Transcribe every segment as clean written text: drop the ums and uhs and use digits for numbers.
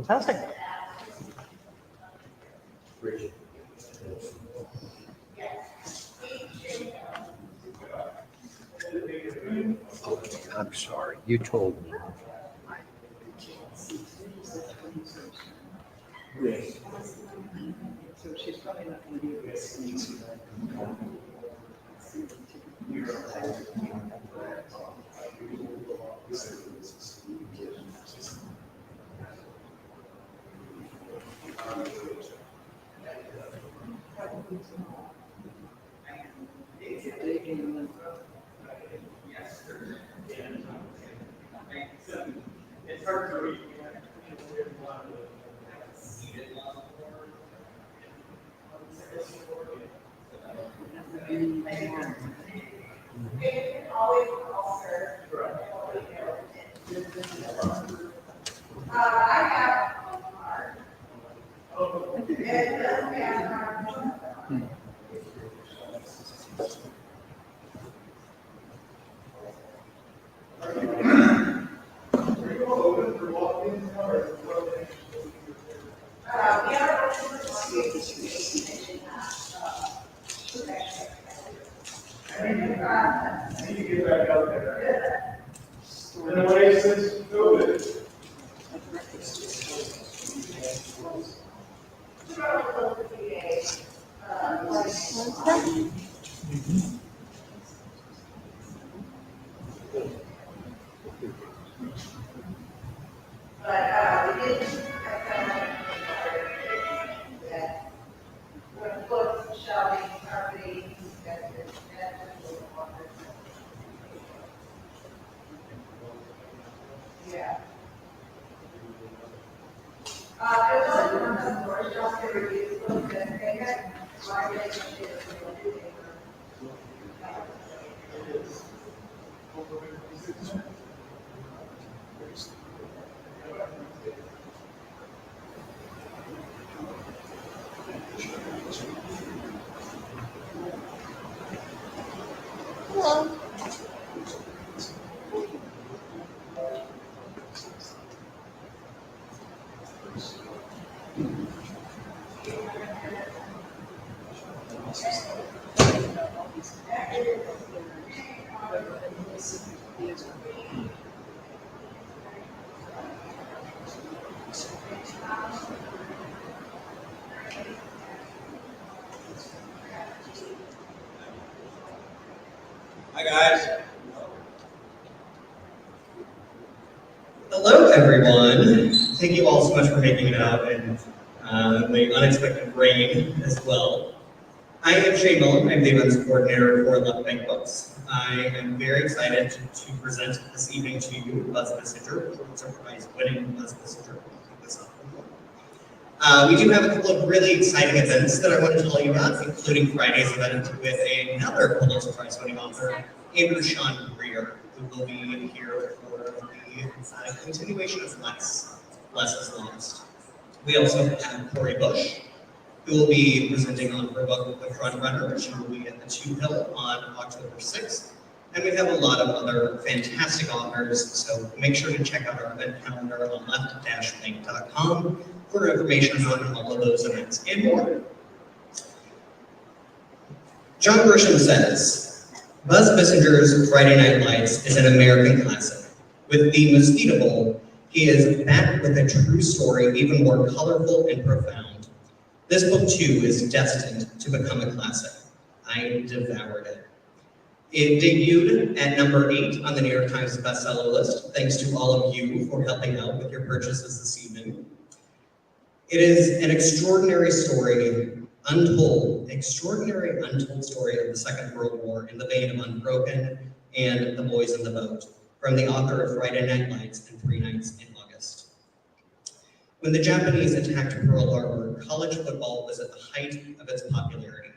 Fantastic. Oh, I'm sorry. You told me. So she's probably not going to do this. It's hard to read. Need to get back out there. In a way, since COVID. Hi guys. Hello everyone. Thank you all so much for making it out in the unexpected rain as well. I am Shane Mullen. I'm the events coordinator for Left Bank Books. I am very excited to present this evening to you Buzz Bissinger, Pulitzer Prize-winning Buzz Bissinger. We do have a couple of really exciting events that I want to tell you about, including Friday's event with another Pulitzer Prize-winning author, Andrew Sean Greer, who will be here for the continuation of Less is Lost. We also have Corey Bush, who will be presenting on her book, The Front Runner, which will be at the 2 Hill on October 6th. And we have a lot of other fantastic authors, so make sure to check out our event calendar on left-bank.com for information on all of those events and more. John Grisham says, Buzz Bissinger's Friday Night Lights is an American classic. With the Mosquito Bowl, he is back with a true story even more colorful and profound. This book too is destined to become a classic. I devoured it. It debuted at number 8 on the New York Times bestseller list, thanks to all of you for helping out with your purchases this evening. It is an extraordinary story, extraordinary untold story of the Second World War in the vein of Unbroken and The Boys in the Boat, from the author of Friday Night Lights and 3 Nights in August. When the Japanese attacked Pearl Harbor, college football was at the height of its popularity.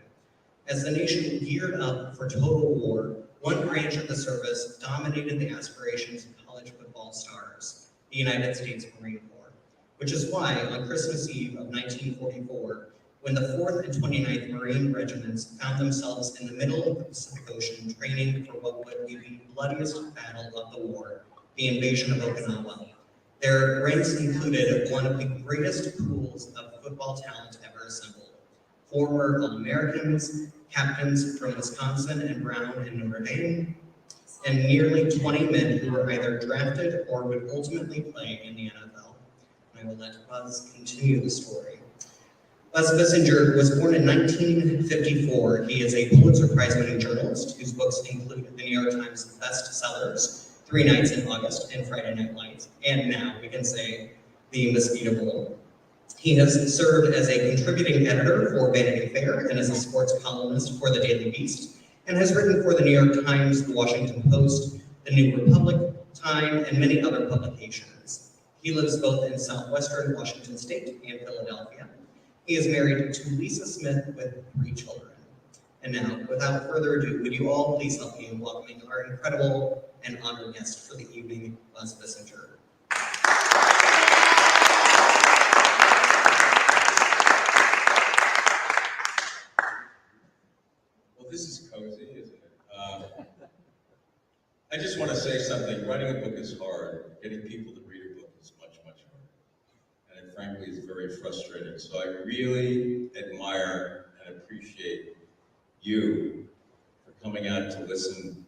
As the nation geared up for total war, one branch of the service dominated the aspirations of college football stars, the United States Marine Corps, which is why on Christmas Eve of 1944, when the 4th and 29th Marine Regiments found themselves in the middle of the Pacific Ocean training for what would be the bloodiest battle of the war, the invasion of Okinawa, Their ranks included one of the greatest pools of football talent ever assembled. Former All-Americans, captains from Wisconsin and Brown and Notre Dame, and nearly 20 men who were either drafted or would ultimately play in the NFL. I will let Buzz continue the story. Buzz Bissinger was born in 1954. He is a Pulitzer Prize-winning journalist whose books include the New York Times bestsellers, 3 Nights in August and Friday Night Lights, and now we can say the Mosquito Bowl. He has served as a contributing editor for Vanity Fair and as a sports columnist for the Daily Beast, and has written for the New York Times, the Washington Post, the New Republic, Time, and many other publications. He lives both in Southwestern Washington State and Philadelphia. He is married to Lisa Smith with 3 children. And now, without further ado, would you all please help me in welcoming our incredible and honored guest for the evening, Buzz Bissinger. Well, this is cozy, isn't it? I just want to say something. Writing a book is hard. Getting people to read a book is much, much harder. And it frankly is very frustrating. So I really admire and appreciate you for coming out to listen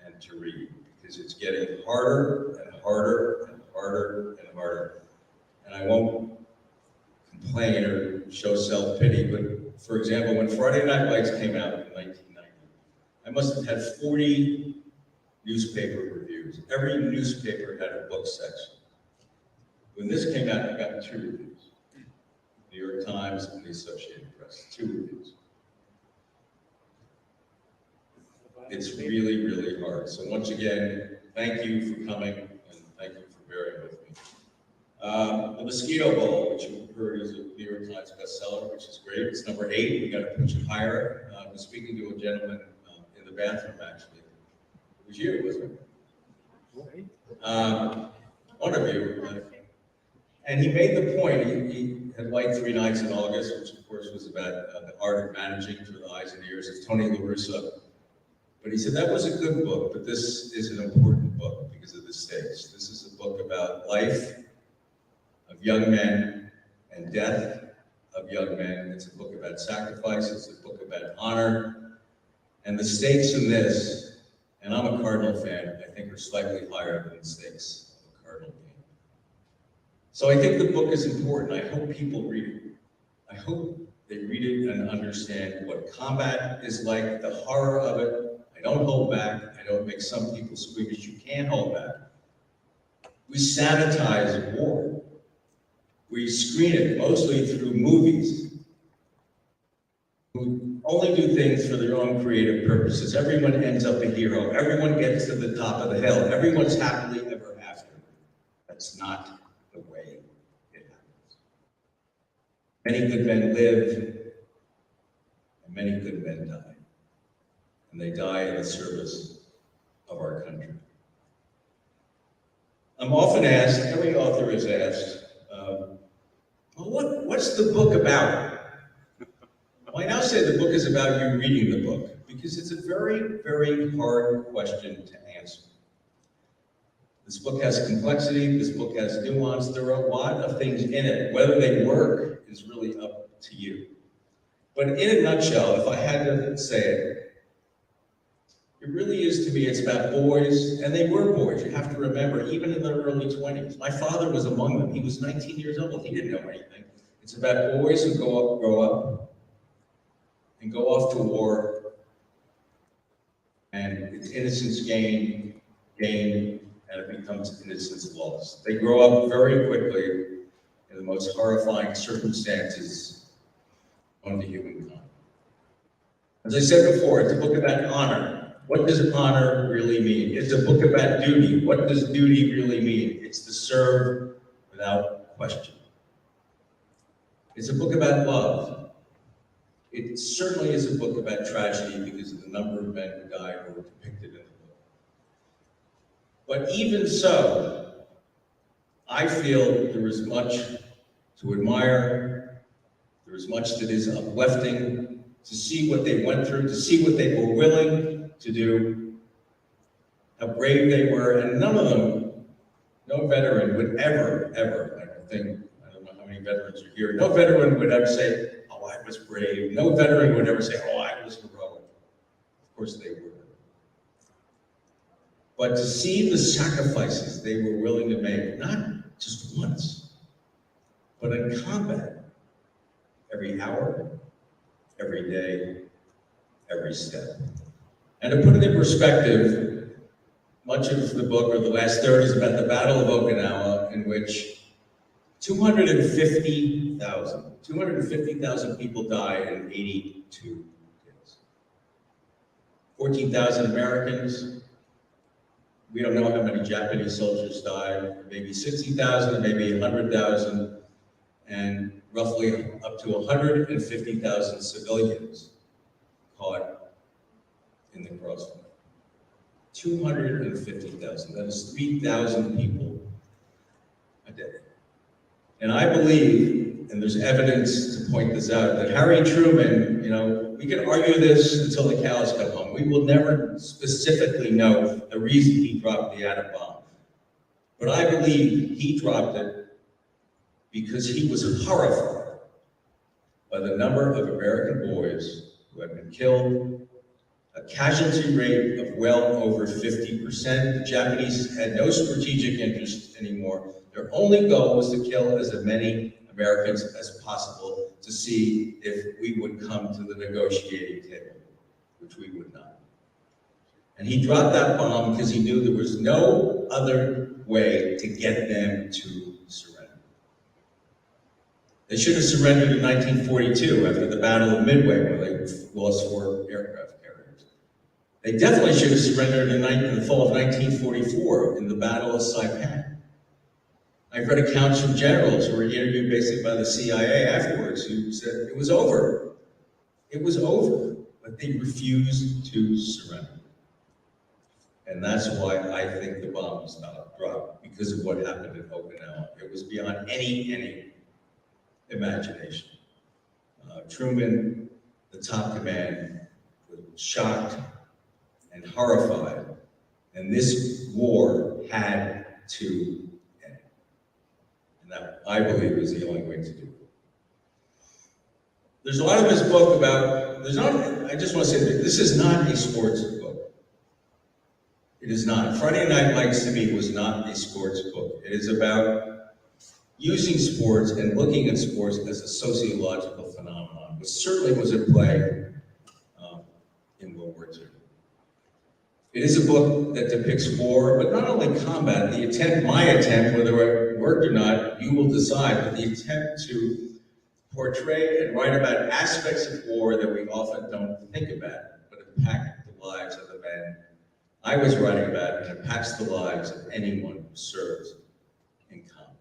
and to read, because it's getting harder and harder and harder and harder. And I won't complain or show self-pity, but for example, when Friday Night Lights came out in 1990, I must have had 40 newspaper reviews. Every newspaper had a book section. When this came out, I got 2 reviews. New York Times and the Associated Press, 2 reviews. It's really, really hard. So once again, thank you for coming and thank you for bearing with me. The Mosquito Bowl, which you heard is a New York Times bestseller, which is great. It's number 8. We got to push it higher. I was speaking to a gentleman in the bathroom, actually. It was you, wasn't it? One of you. And he made the point, he had liked 3 Nights in August, which of course was about the art of managing through the eyes and ears of Tony La Russa. But he said that was a good book, but this is an important book because of the stakes. This is a book about life of young men and death of young men. It's a book about sacrifice. It's a book about honor. And the stakes in this, and I'm a Cardinal fan, I think are slightly higher than the stakes of a Cardinal game. So I think the book is important. I hope people read it. I hope they read it and understand what combat is like, the horror of it. I don't hold back. I don't make some people squeamish. You can't hold back. We sanitize war. We screen it mostly through movies. We only do things for their own creative purposes. Everyone ends up a hero. Everyone gets to the top of the hill. Everyone's happily ever after. That's not the way it happens. Many good men live, and many good men die. And they die in the service of our country. I'm often asked, every author is asked, well, what's the book about? Well, I now say the book is about you reading the book, because it's a very, very hard question to answer. This book has complexity, this book has nuance, there are a lot of things in it. Whether they work is really up to you. But in a nutshell, if I had to say it, it really is, to me, it's about boys, and they were boys. You have to remember, even in their early 20s. My father was among them. He was 19 years old. He didn't know anything. It's about boys who grow up, and go off to war, and it's innocence gained, and it becomes innocence lost. They grow up very quickly in the most horrifying circumstances known to humankind. As I said before, it's a book about honor. What does honor really mean? It's a book about duty. What does duty really mean? It's to serve without question. It's a book about love. It certainly is a book about tragedy because of the number of men who died who were depicted in the book. But even so, I feel there is much to admire. There is much that is uplifting to see what they went through, to see what they were willing to do, how brave they were, and none of them no veteran would ever, I don't know how many veterans are here, no veteran would ever say, oh, I was brave. No veteran would ever say, oh, I was heroic. Of course they were. But to see the sacrifices they were willing to make, not just once, but in combat, every hour, every day, every step. And to put it in perspective, much of the book, or the last third, is about the Battle of Okinawa, in which 250,000 people died in 82 days. 14,000 Americans. We don't know how many Japanese soldiers died, maybe 60,000, maybe 100,000, and roughly up to 150,000 civilians caught in the crossfire. 250,000, that is 3,000 people a day. And I believe, and there's evidence to point this out, that Harry Truman, we can argue this until the cows come home. We will never specifically know the reason he dropped the atom bomb. But I believe he dropped it because he was horrified by the number of American boys who had been killed, a casualty rate of well over 50%. The Japanese had no strategic interest anymore. Their only goal was to kill as many Americans as possible to see if we would come to the negotiating table, which we would not. And he dropped that bomb because he knew there was no other way to get them to surrender. They should have surrendered in 1942 after the Battle of Midway, where they lost 4 aircraft carriers. They definitely should have surrendered in the fall of 1944 in the Battle of Saipan. I've read accounts from generals who were interviewed basically by the CIA afterwards who said it was over. It was over, but they refused to surrender. And that's why I think the bomb was not dropped, because of what happened in Okinawa. It was beyond any imagination. Truman, the top command, was shocked and horrified, and this war had to end. And that, I believe, is the only way to do it. There's a lot of this book about, I just want to say that this is not a sports book. It is not. Friday Night Lights to me was not a sports book. It is about using sports and looking at sports as a sociological phenomenon, which certainly was at play in World War II. It is a book that depicts war, but not only combat. My attempt, whether it worked or not, you will decide, but the attempt to portray and write about aspects of war that we often don't think about, but impact the lives of the men I was writing about, and impacts the lives of anyone who serves in combat.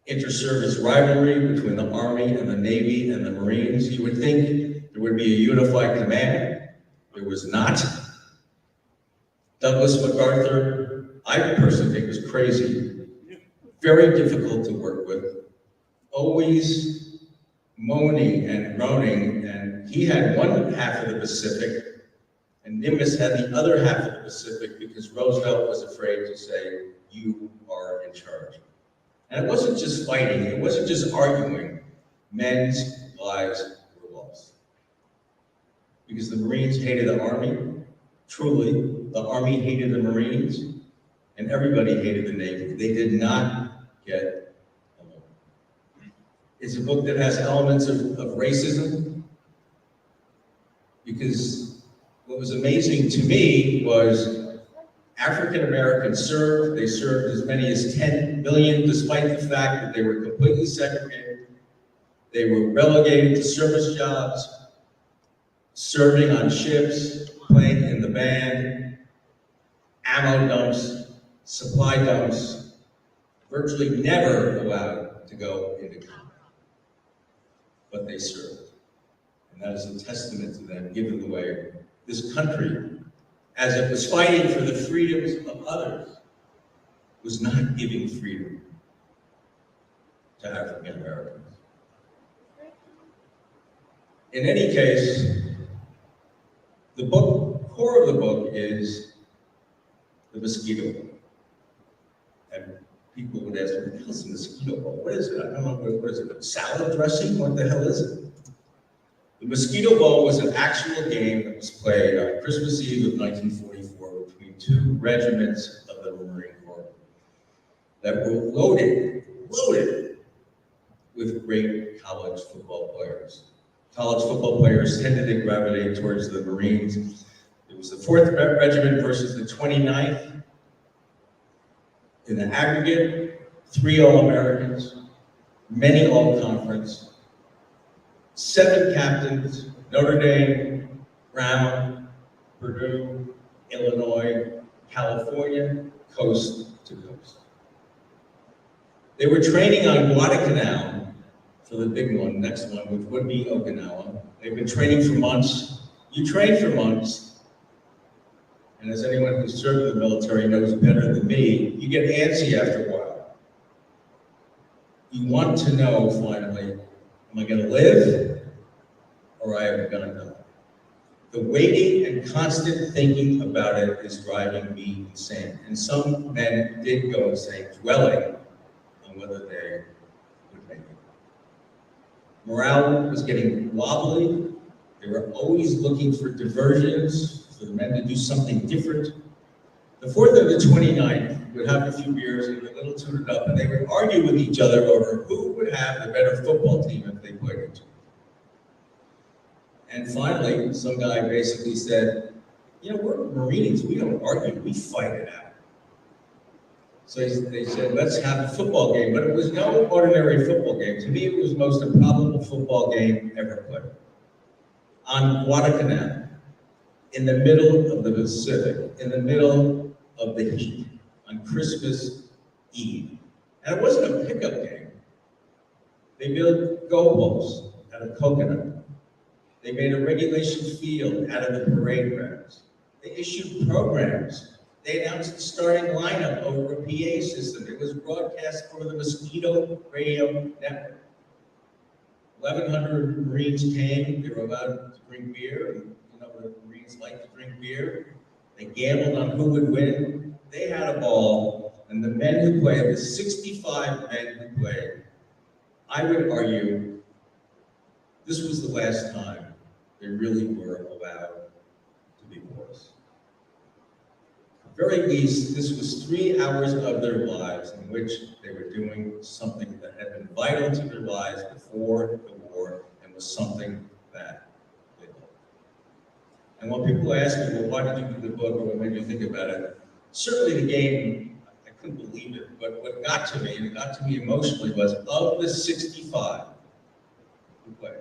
Inter-service rivalry between the Army and the Navy and the Marines. You would think there would be a unified command. There was not. Douglas MacArthur, I personally think, was crazy. Very difficult to work with. Always moaning and groaning, and he had one half of the Pacific, and Nimitz had the other half of the Pacific, because Roosevelt was afraid to say, you are in charge. And it wasn't just fighting, it wasn't just arguing. Men's lives were lost. Because the Marines hated the Army, truly. The Army hated the Marines, and everybody hated the Navy. They did not get along. It's a book that has elements of racism, because what was amazing to me was African Americans served. They served as many as 10 million, despite the fact that they were completely segregated. They were relegated to service jobs, serving on ships, playing in the band, ammo dumps, supply dumps, virtually never allowed to go into combat. But they served. And that is a testament to them, given the way this country, as it was fighting for the freedoms of others, was not giving freedom to African Americans. In any case, the core of the book is the Mosquito Bowl. And people would ask me, what the hell's a Mosquito Bowl? What is it? I don't know, what is it, salad dressing? What the hell is it? The Mosquito Bowl was an actual game that was played on Christmas Eve of 1944 between two regiments of the Marine Corps that were loaded with great college football players. College football players tended to gravitate towards the Marines. It was the 4th Regiment versus the 29th. In the aggregate, 3 All-Americans, many All-Conference, 7 captains, Notre Dame, Brown, Purdue, Illinois, California, coast to coast. They were training on Guadalcanal for the big one, next one, which would be Okinawa. They've been training for months. You train for months, and as anyone who served in the military knows better than me, you get antsy after a while. You want to know, finally, am I going to live, or am I going to die? The waiting and constant thinking about it is driving me insane. And some men did go insane, dwelling on whether they would make it. Morale was getting wobbly. They were always looking for diversions, for the men to do something different. The 4th and the 29th would have a few beers and get a little tuned up, and they would argue with each other over who would have the better football team if they played each other. And finally, some guy basically said, you know, we're Marines, we don't argue, we fight it out. So they said, let's have a football game, but it was no ordinary football game. To me, it was the most improbable football game ever played. On Guadalcanal, in the middle of the Pacific, in the middle of the heat, on Christmas Eve. And it wasn't a pickup game. They built goalposts out of coconut. They made a regulation field out of the parade grounds. They issued programs. They announced the starting lineup over a PA system. It was broadcast for the Mosquito radio network. 1,100 Marines came. They were allowed to drink beer. And, you know, the Marines like to drink beer. They gambled on who would win. They had a ball. And the men who played, the 65 men who played, I would argue this was the last time they really were allowed to be boys. At the very least, this was 3 hours of their lives in which they were doing something that had been vital to their lives before the war and was something that they loved. And when people ask me, well, why did you do the book or what made you think about it? Certainly the game, I couldn't believe it, but what got to me, and it got to me emotionally, was of the 65 who played,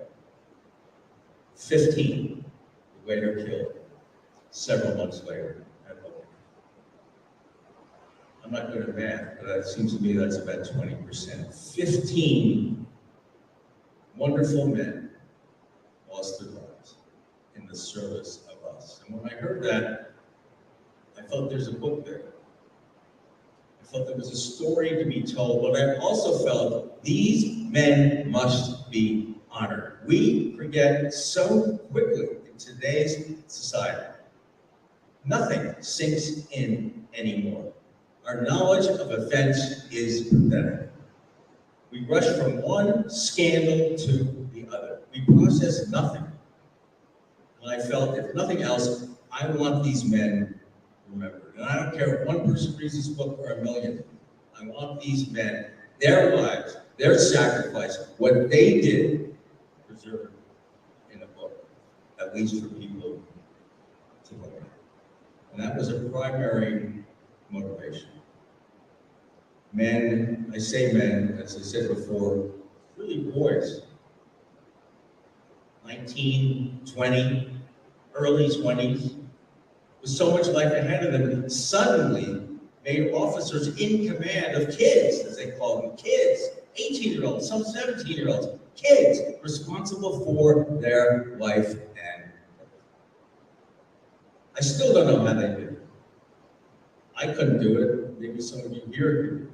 15 were later killed several months later at home. I'm not good at math, but it seems to me that's about 20%. 15 wonderful men lost their lives in the service of us. And when I heard that, I felt there's a book there. I felt there was a story to be told, but I also felt these men must be honored. We forget so quickly in today's society. Nothing sinks in anymore. Our knowledge of events is pathetic. We rush from one scandal to the other. We process nothing. And I felt, if nothing else, I want these men remembered. And I don't care if one person reads this book or a million. I want these men, their lives, their sacrifice, what they did, preserved in a book, at least for people to look at. And that was a primary motivation. Men, I say men, as I said before, really boys. 19, 20, early 20s, with so much life ahead of them, suddenly made officers in command of kids, as they call them, kids, 18-year-olds, some 17-year-olds, kids responsible for their life and death. I still don't know how they did it. I couldn't do it. Maybe some of you here could do it.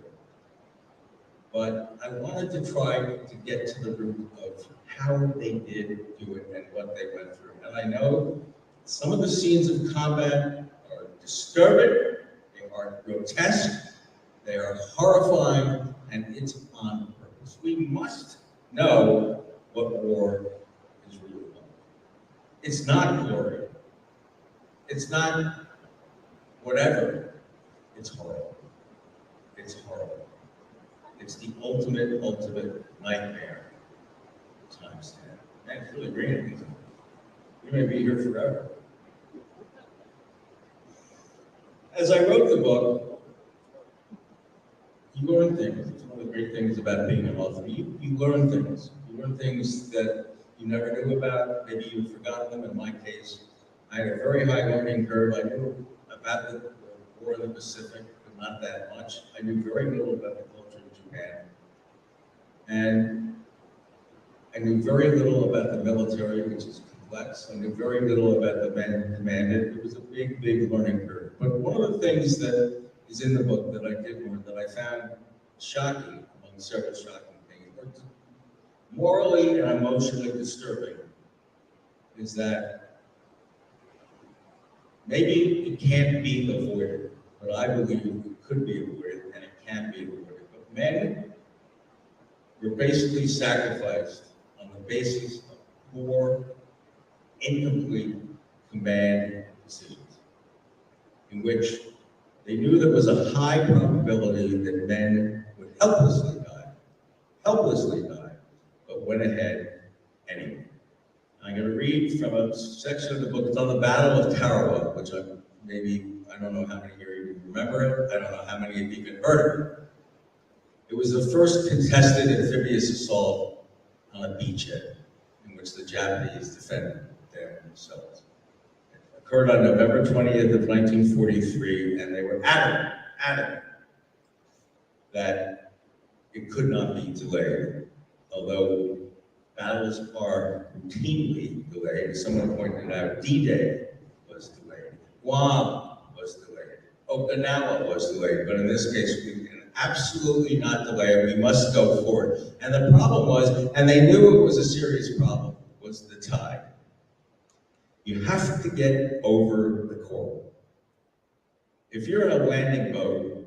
But I wanted to try to get to the root of how they did do it and what they went through. And I know some of the scenes of combat are disturbing, they are grotesque, They are horrifying, and it's on purpose. We must know what war is really about. It's not glory. It's not whatever. It's horrible. It's horrible. It's the ultimate nightmare times 10. Man, it's really raining, isn't it? We may be here forever. As I wrote the book, you learn things. It's one of the great things about being an author. You learn things. You learn things that you never knew about. Maybe you've forgotten them. In my case, I had a very high learning curve. I knew about the war in the Pacific, but not that much. I knew very little about the culture of Japan. And I knew very little about the military, which is complex. I knew very little about the men who commanded. It was a big learning curve. But one of the things that is in the book that I did learn, that I found shocking, among several shocking things, but morally and emotionally disturbing, is that maybe it can't be avoided, but I believe it could be avoided and it can be avoided. But men were basically sacrificed on the basis of poor, incomplete command decisions, in which they knew there was a high probability that men would helplessly die, but went ahead anyway. I'm going to read from a section of the book. It's on the Battle of Tarawa, which I don't know how many here even remember it. I don't know how many have even heard of it. It was the first contested amphibious assault on a beachhead in which the Japanese defended themselves. It occurred on November 20th of 1943, and they were adamant that it could not be delayed, although battles are routinely delayed. As someone pointed out, D-Day was delayed, Guam was delayed, Okinawa was delayed, but in this case, we can absolutely not delay it. We must go forward. And the problem was, and they knew it was a serious problem, was the tide. You have to get over the coral. If you're in a landing boat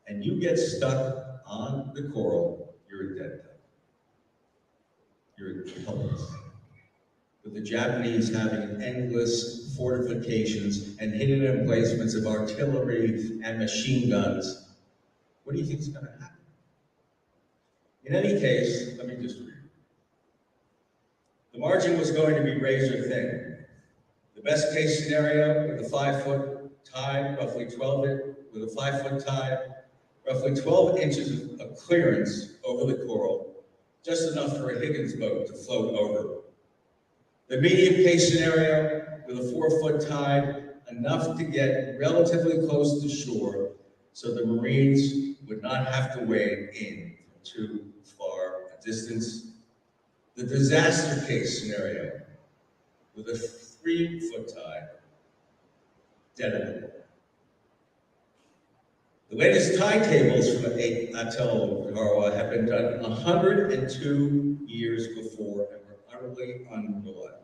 and you get stuck on the coral, you're a dead duck. You're helpless. With the Japanese having endless fortifications and hidden emplacements of artillery and machine guns, what do you think is going to happen? In any case, let me just read. The margin was going to be razor thin. The best case scenario, with a 5-foot tide, roughly 12 inches of clearance over the coral, just enough for a Higgins boat to float over. The medium case scenario, with a 4-foot tide, enough to get relatively close to shore, so the Marines would not have to wade in from too far a distance. The disaster case scenario, with a 3-foot tide, dead in the water. The latest tide tables from the atoll of Tarawa have been done 102 years before and were utterly unreliable.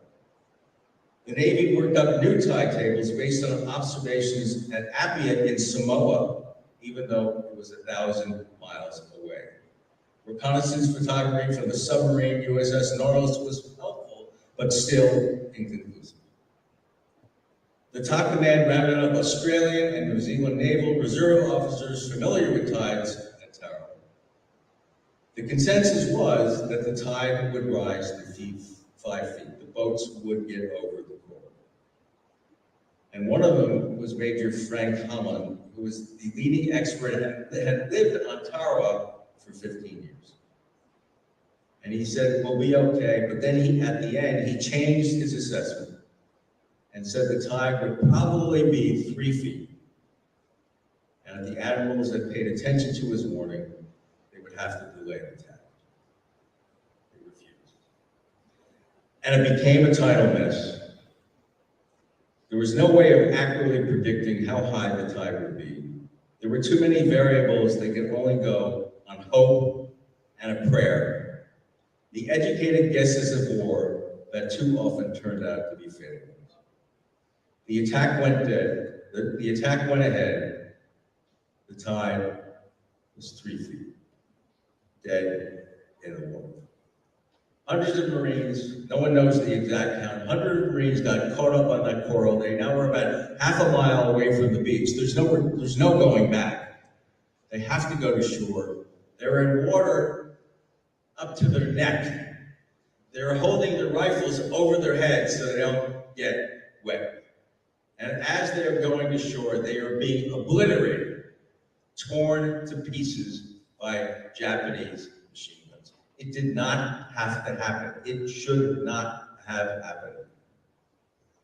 The Navy worked up new tide tables based on observations at Apia in Samoa, even though it was 1,000 miles away. Reconnaissance photography from the submarine USS Nautilus was helpful, but still inconclusive. The top command rounded up Australian and New Zealand Naval Reserve officers familiar with tides at Tarawa. The consensus was that the tide would rise to 5 feet. The boats would get over the coral. And one of them was Major Frank Hamlin, who was the leading expert that had lived on Tarawa for 15 years. And he said, we'll be okay, but then at the end, he changed his assessment and said the tide would probably be 3 feet. And if the admirals had paid attention to his warning, they would have to delay the attack. They refused. And it became a tidal mess. There was no way of accurately predicting how high the tide would be. There were too many variables that could only go on hope and a prayer. The educated guesses of war that too often turned out to be fatal. The attack went ahead. The tide was 3 feet, dead in the water. Hundreds of Marines, no one knows the exact count, hundreds of Marines got caught up on that coral. They now we're about half a mile away from the beach. There's no going back. They have to go to shore. They're in water up to their neck. They're holding their rifles over their heads so they don't get wet. And as they're going to shore, they are being obliterated, torn to pieces by Japanese machine guns. It did not have to happen. It should not have happened.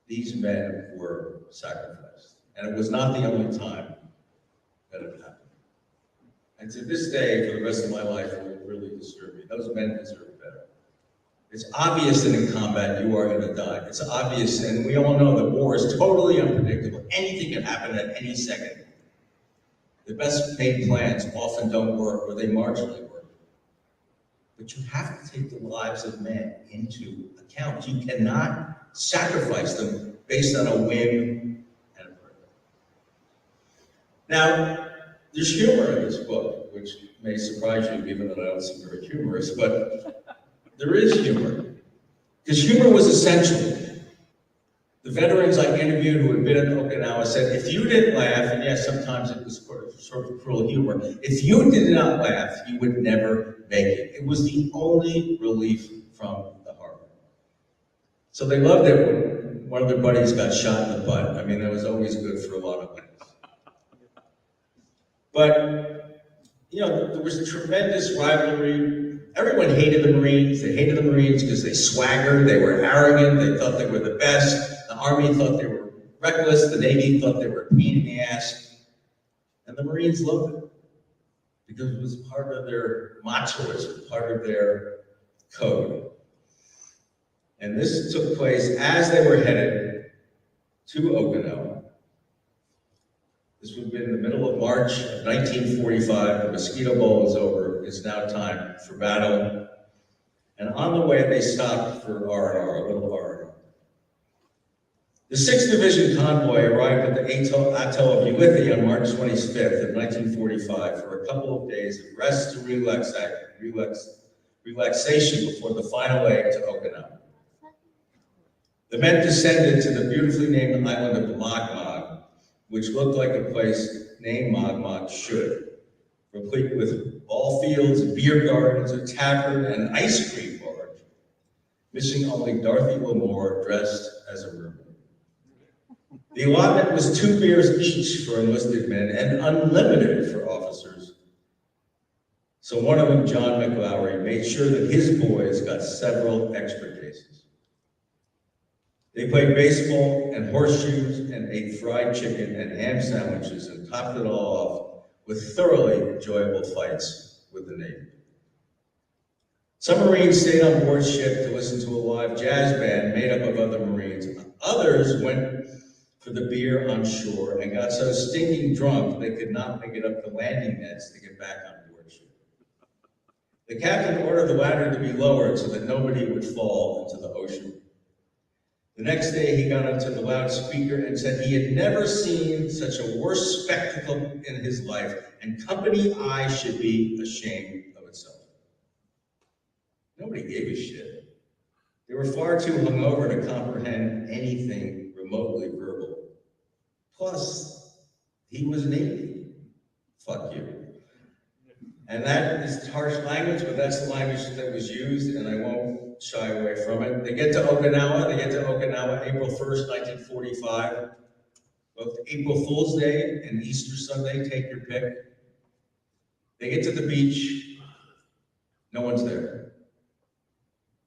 These men were sacrificed. And it was not the only time that it happened. And to this day, for the rest of my life, it will really disturb me. Those men deserve better. It's obvious that in combat you are going to die. It's obvious, and we all know that war is totally unpredictable. Anything can happen at any second. The best made plans often don't work, or they marginally work. But you have to take the lives of men into account. You cannot sacrifice them based on a whim and a prayer. Now, there's humor in this book, which may surprise you, given that I don't seem very humorous, but there is humor. Because humor was essential. The veterans I interviewed who had been in Okinawa said, if you didn't laugh, and yes, sometimes it was sort of cruel humor, if you did not laugh, you would never make it. It was the only relief from the horror. So they loved it when one of their buddies got shot in the butt. I mean, that was always good for a lot of guys. But, you know, there was a tremendous rivalry. Everyone hated the Marines. They hated the Marines because they swaggered, they were arrogant, they thought they were the best. The Army thought they were reckless, the Navy thought they were a pain in the ass. And the Marines loved it because it was part of their machoism, part of their code. And this took place as they were headed to Okinawa. This would have been in the middle of March of 1945. The Mosquito Bowl is over. It's now time for battle. And on the way, they stopped for R&R, a little R&R. The 6th Division convoy arrived at the atoll of Ulithi on March 25th of 1945 for a couple of days of rest and relaxation before the final leg to Okinawa. The men descended to the beautifully named island of Magmag, which looked like a place named Magmag should, complete with ball fields, beer gardens, a tavern, and an ice cream barge, missing only Dorothy Lamour dressed as a mermaid. The allotment was 2 beers each for enlisted men and unlimited for officers. So one of them, John McLowry, made sure that his boys got several extra cases. They played baseball and horseshoes and ate fried chicken and ham sandwiches and topped it all off with thoroughly enjoyable fights with the Navy. Some Marines stayed on board ship to listen to a live jazz band made up of other Marines. Others went for the beer on shore and got so stinking drunk they could not make it up the landing nets to get back on board ship. The captain ordered the ladder to be lowered so that nobody would fall into the ocean. The next day, he got onto the loudspeaker and said he had never seen such a worse spectacle in his life, and Company I should be ashamed of itself. Nobody gave a shit. They were far too hungover to comprehend anything remotely verbal. Plus, he was Navy. Fuck you. And that is harsh language, but that's the language that was used, and I won't shy away from it. They get to Okinawa April 1st, 1945. Both April Fool's Day and Easter Sunday, take your pick. They get to the beach, no one's there.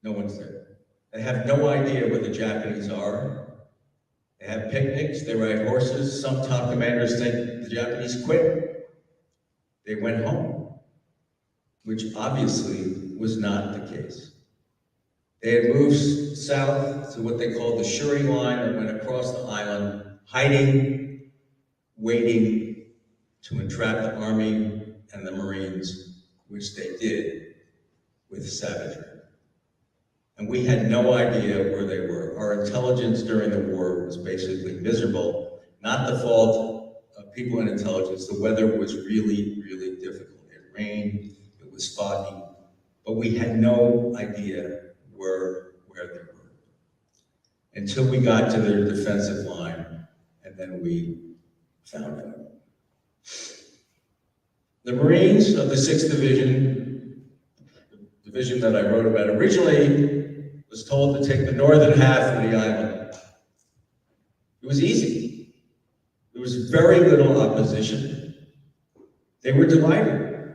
No one's there. They have no idea where the Japanese are. They have picnics, they ride horses. Some top commanders think the Japanese quit. They went home, which obviously was not the case. They had moved south to what they called the Shuri Line and went across the island, hiding, waiting to entrap the Army and the Marines, which they did with savagery. And we had no idea where they were. Our intelligence during the war was basically miserable, not the fault of people in intelligence. The weather was really, really difficult. It rained, it was foggy, but we had no idea where they were until we got to their defensive line, and then we found out. The Marines of the 6th Division, the division that I wrote about, originally was told to take the northern half of the island. It was easy. There was very little opposition. They were delighted.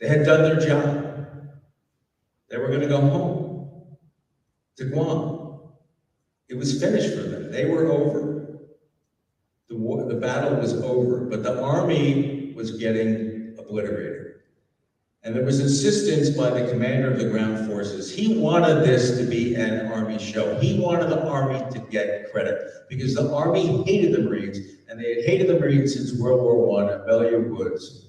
They had done their job. They were going to go home to Guam. It was finished for them. They were over. The battle was over, but the Army was getting obliterated. And there was insistence by the commander of the ground forces. He wanted this to be an Army show. He wanted the Army to get credit because the Army hated the Marines, and they had hated the Marines since World War I at Belleau Woods,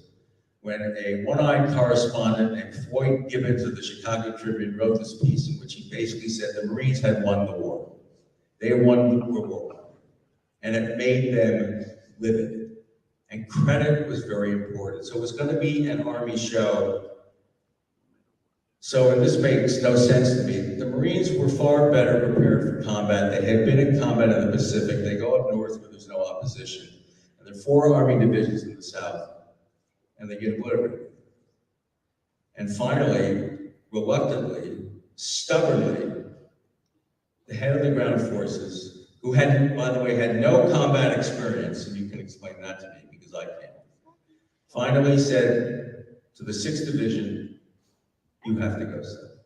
when a one-eyed correspondent named Floyd Gibbons of the Chicago Tribune wrote this piece in which he basically said the Marines had won the war. They had won World War I, and it made them livid. And credit was very important. So it was going to be an Army show. So, and this makes no sense to me, the Marines were far better prepared for combat. They had been in combat in the Pacific. They go up north where there's no opposition. And there are 4 Army divisions in the South, and they get obliterated. And finally, reluctantly, stubbornly, the head of the ground forces, who had, by the way, had no combat experience, and you can explain that to me because I can't, finally said to the 6th Division, you have to go south.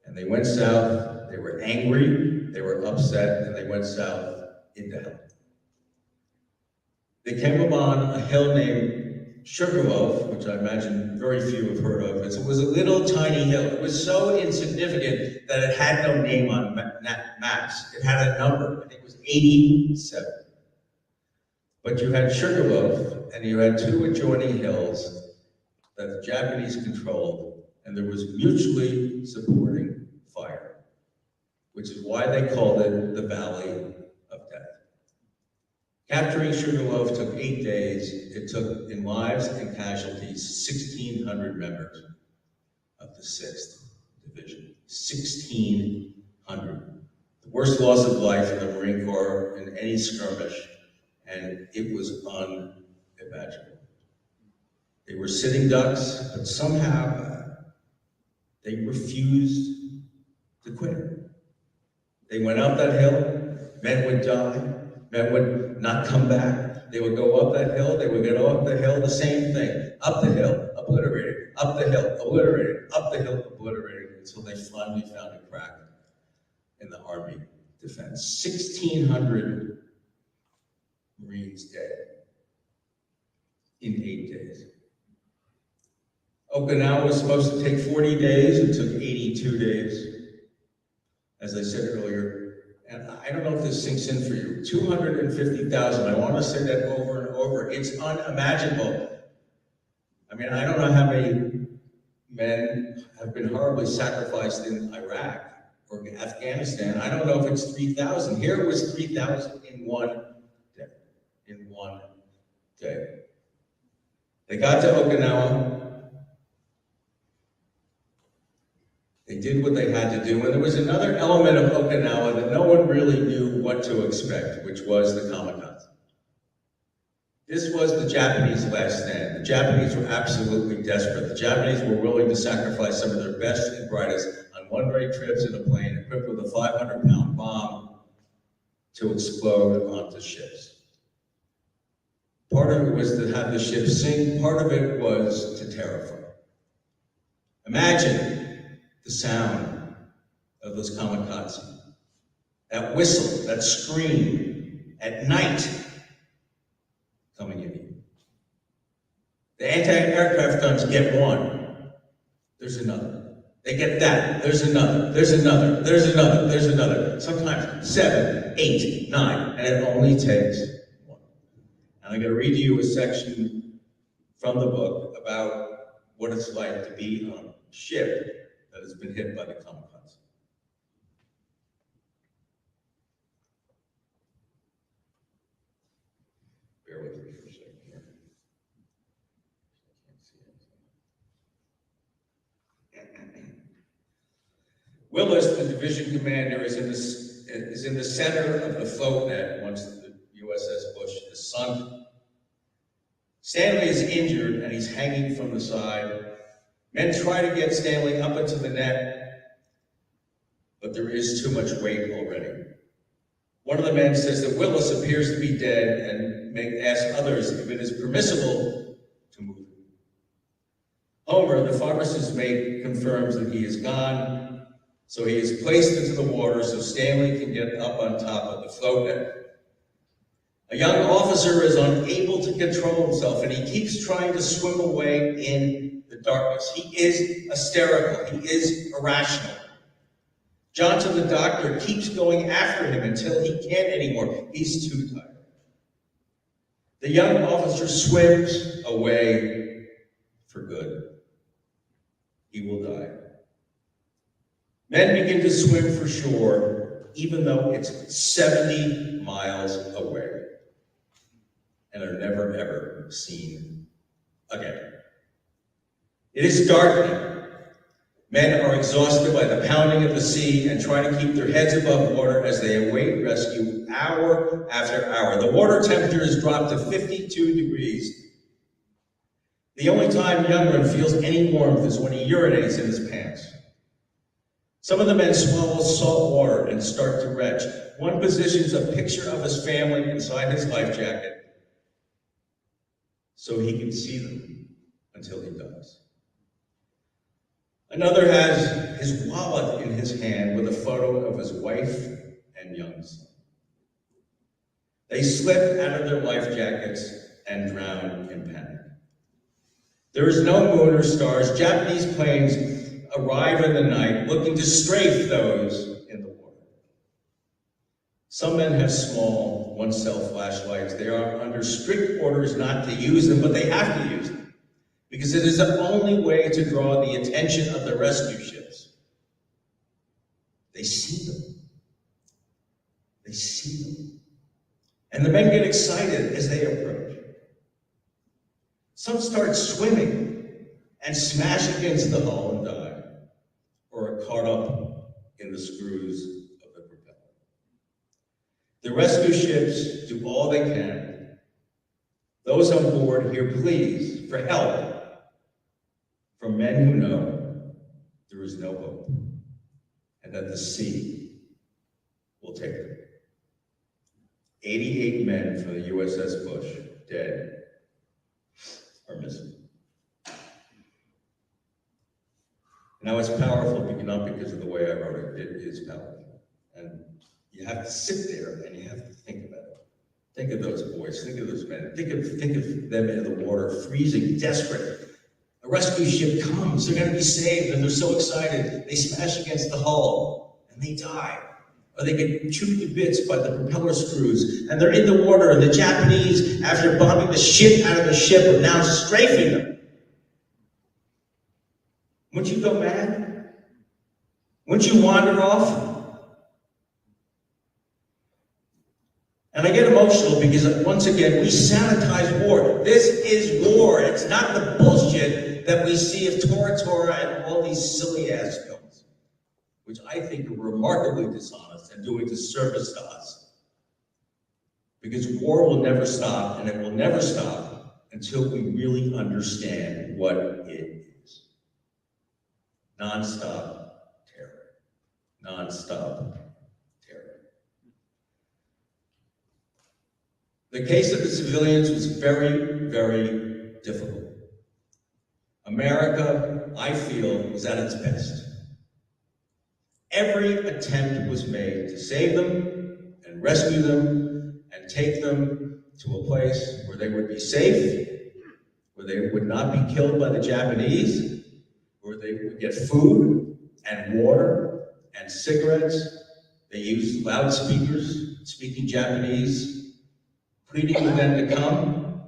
And they went south, they were angry, they were upset, and they went south into hell. They came upon a hill named Sugarloaf, which I imagine very few have heard of. It was a little tiny hill. It was so insignificant that it had no name on maps. It had a number, I think it was 87. But you had Sugarloaf, and you had 2 adjoining hills that the Japanese controlled, and there was mutually supporting fire, which is why they called it the Valley of Death. Capturing Sugarloaf took 8 days. It took, in lives and casualties, 1,600 members of the 6th Division. 1,600. The worst loss of life in the Marine Corps in any skirmish, and it was unimaginable. They were sitting ducks, but somehow they refused to quit. They went up that hill, men would die, men would not come back. They would go up that hill, they would get off the hill, the same thing. Up the hill, obliterated, up the hill, obliterated, up the hill, obliterated, until they finally found a crack in the Army defense. 1,600 Marines dead in 8 days. Okinawa was supposed to take 40 days, it took 82 days. As I said earlier, and I don't know if this sinks in for you, 250,000, I want to say that over and over, it's unimaginable. I mean, I don't know how many men have been horribly sacrificed in Iraq or Afghanistan. I don't know if it's 3,000. Here it was 3,000 in one day. In one day. They got to Okinawa. They did what they had to do, and there was another element of Okinawa that no one really knew what to expect, which was the kamikaze. This was the Japanese last stand. The Japanese were absolutely desperate. The Japanese were willing to sacrifice some of their best and brightest on one-way trips in a plane equipped with a 500-pound bomb to explode onto ships. Part of it was to have the ship sink, part of it was to terrify. Imagine the sound of those kamikaze, that whistle, that scream at night coming at you. The anti-aircraft guns get one, there's another. They get that, there's another, there's another, there's another, there's another. Sometimes 7, 8, 9, and it only takes one. And I'm going to read you a section from the book about what it's like to be on a ship that has been hit by the kamikaze. Bear with me for a second here. Willis, the division commander, is in the center of the float net once the USS Bush is sunk. Stanley is injured and he's hanging from the side. Men try to get Stanley up into the net, but there is too much weight already. One of the men says that Willis appears to be dead and may ask others if it is permissible to move him. Homer, the pharmacist's mate, confirms that he is gone, so he is placed into the water so Stanley can get up on top of the float net. A young officer is unable to control himself and he keeps trying to swim away in the darkness. He is hysterical. He is irrational. Johnson, the doctor, keeps going after him until he can't anymore. He's too tired. The young officer swims away for good. He will die. Men begin to swim for shore, even though it's 70 miles away, and are never, ever seen again. It is dark now. Men are exhausted by the pounding of the sea and try to keep their heads above water as they await rescue hour after hour. The water temperature has dropped to 52 degrees. The only time Youngren feels any warmth is when he urinates in his pants. Some of the men swallow salt water and start to retch. One positions a picture of his family inside his life jacket so he can see them until he dies. Another has his wallet in his hand with a photo of his wife and young son. They slip out of their life jackets and drown in panic. There is no moon or stars. Japanese planes arrive in the night looking to strafe those in the water. Some men have small one-cell flashlights. They are under strict orders not to use them, but they have to use them because it is the only way to draw the attention of the rescue ships. They see them. They see them. And the men get excited as they approach. Some start swimming and smash against the hull and die, or are caught up in the screws of the propeller. The rescue ships do all they can. Those on board hear pleas for help from men who know there is no hope and that the sea will take them. 88 men from the USS Bush, dead or missing. Now it's powerful, not because of the way I wrote it. It is powerful. And you have to sit there and you have to think about it. Think of those boys, think of those men, think of them in the water, freezing, desperate. A rescue ship comes, they're gonna be saved, and they're so excited. They smash against the hull and they die. Or they get chewed to bits by the propeller screws, and they're in the water, and the Japanese, after bombing the shit out of the ship, are now strafing them. Wouldn't you go mad? Wouldn't you wander off? And I get emotional because, once again, we sanitize war. This is war. It's not the bullshit that we see of Tora and all these silly-ass films, which I think are remarkably dishonest and doing disservice to us. Because war will never stop, and it will never stop until we really understand what it is. Non-stop terror. Non-stop terror. The case of the civilians was very, very difficult. America, I feel, was at its best. Every attempt was made to save them and rescue them and take them to a place where they would be safe, where they would not be killed by the Japanese, where they would get food and water and cigarettes. They used loudspeakers, speaking Japanese, pleading with them to come.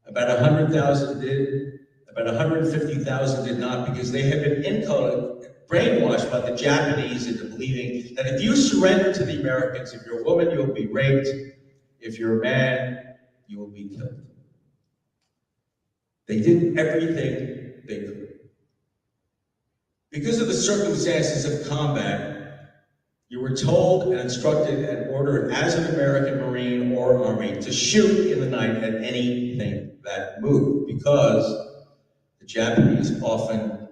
About 100,000 did. About 150,000 did not, because they had been brainwashed by the Japanese into believing that if you surrender to the Americans, if you're a woman, you will be raped. If you're a man, you will be killed. They did everything they could. Because of the circumstances of combat, you were told and instructed and ordered as an American Marine or Army to shoot in the night at anything that moved, because the Japanese often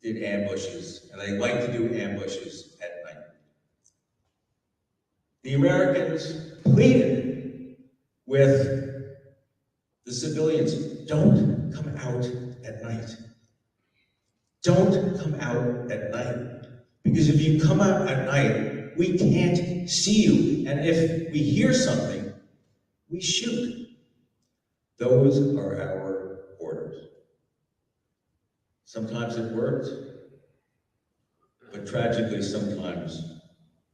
did ambushes, and they like to do ambushes at night. The Americans pleaded with the civilians, don't come out at night. Don't come out at night. Because if you come out at night, we can't see you. And if we hear something, we shoot. Those are our orders. Sometimes it worked, but tragically, sometimes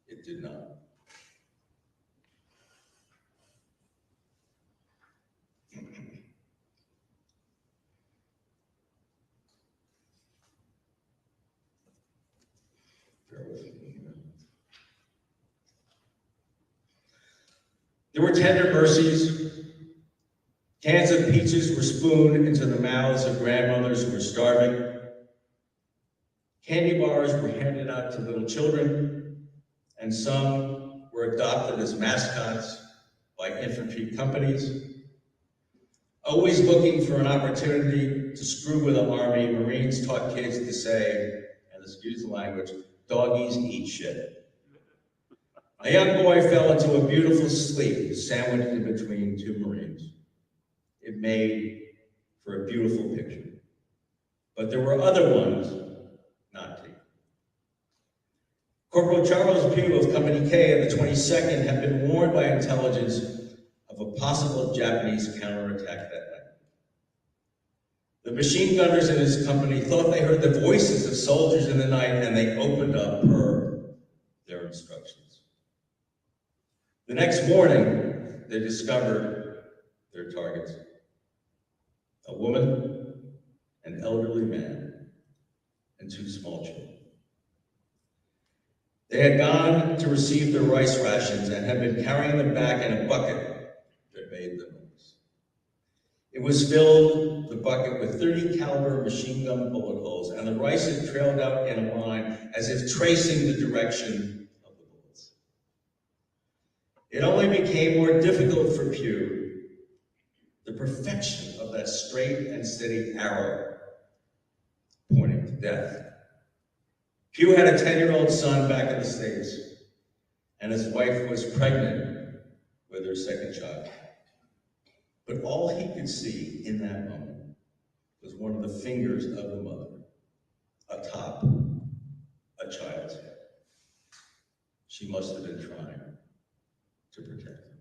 it did not. There were tender mercies. Cans of peaches were spooned into the mouths of grandmothers who were starving. Candy bars were handed out to little children, and some were adopted as mascots by infantry companies. Always looking for an opportunity to screw with the Army, Marines taught kids to say, and excuse the language, doggies eat shit. A young boy fell into a beautiful sleep, sandwiched in between two Marines. It made for a beautiful picture. But there were other ones not taken. Corporal Charles Pugh of Company K of the 22nd had been warned by intelligence of a possible Japanese counterattack that night. The machine gunners in his company thought they heard the voices of soldiers in the night, and they opened up per their instructions. The next morning, they discovered their targets: a woman, an elderly man, and two small children. They had gone to receive their rice rations and had been carrying them back in a bucket that made the noise. It was filled, the bucket, with .30 caliber machine gun bullet holes, and the rice had trailed out in a line as if tracing the direction of the bullets. It only became more difficult for Pugh, the perfection of that straight and steady arrow pointing to death. Pugh had a 10-year-old son back in the States, and his wife was pregnant with her second child. But all he could see in that moment was one of the fingers of the mother atop a child's head. She must have been trying to protect him.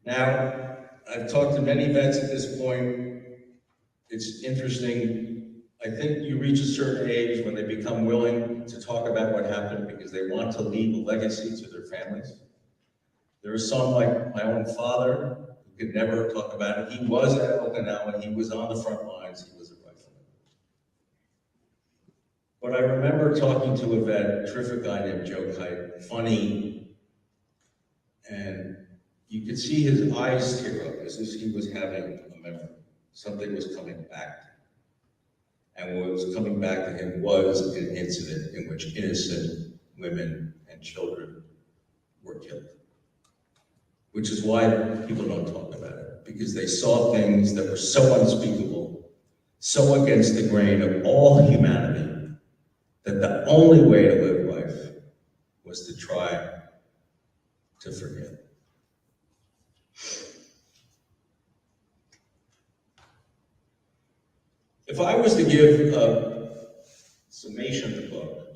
Now, I've talked to many vets at this point. It's interesting. I think you reach a certain age when they become willing to talk about what happened because they want to leave a legacy to their families. There are some, like my own father, who could never talk about it. He was at Okinawa, he was on the front lines, he was a rifleman. But I remember talking to a vet, a terrific guy named Joe Kite, funny, and you could see his eyes tear up as if he was having a memory. Something was coming back. And what was coming back to him was an incident in which innocent women and children were killed. Which is why people don't talk about it, because they saw things that were so unspeakable, so against the grain of all humanity, that the only way to live life was to try to forget. If I was to give a summation of the book,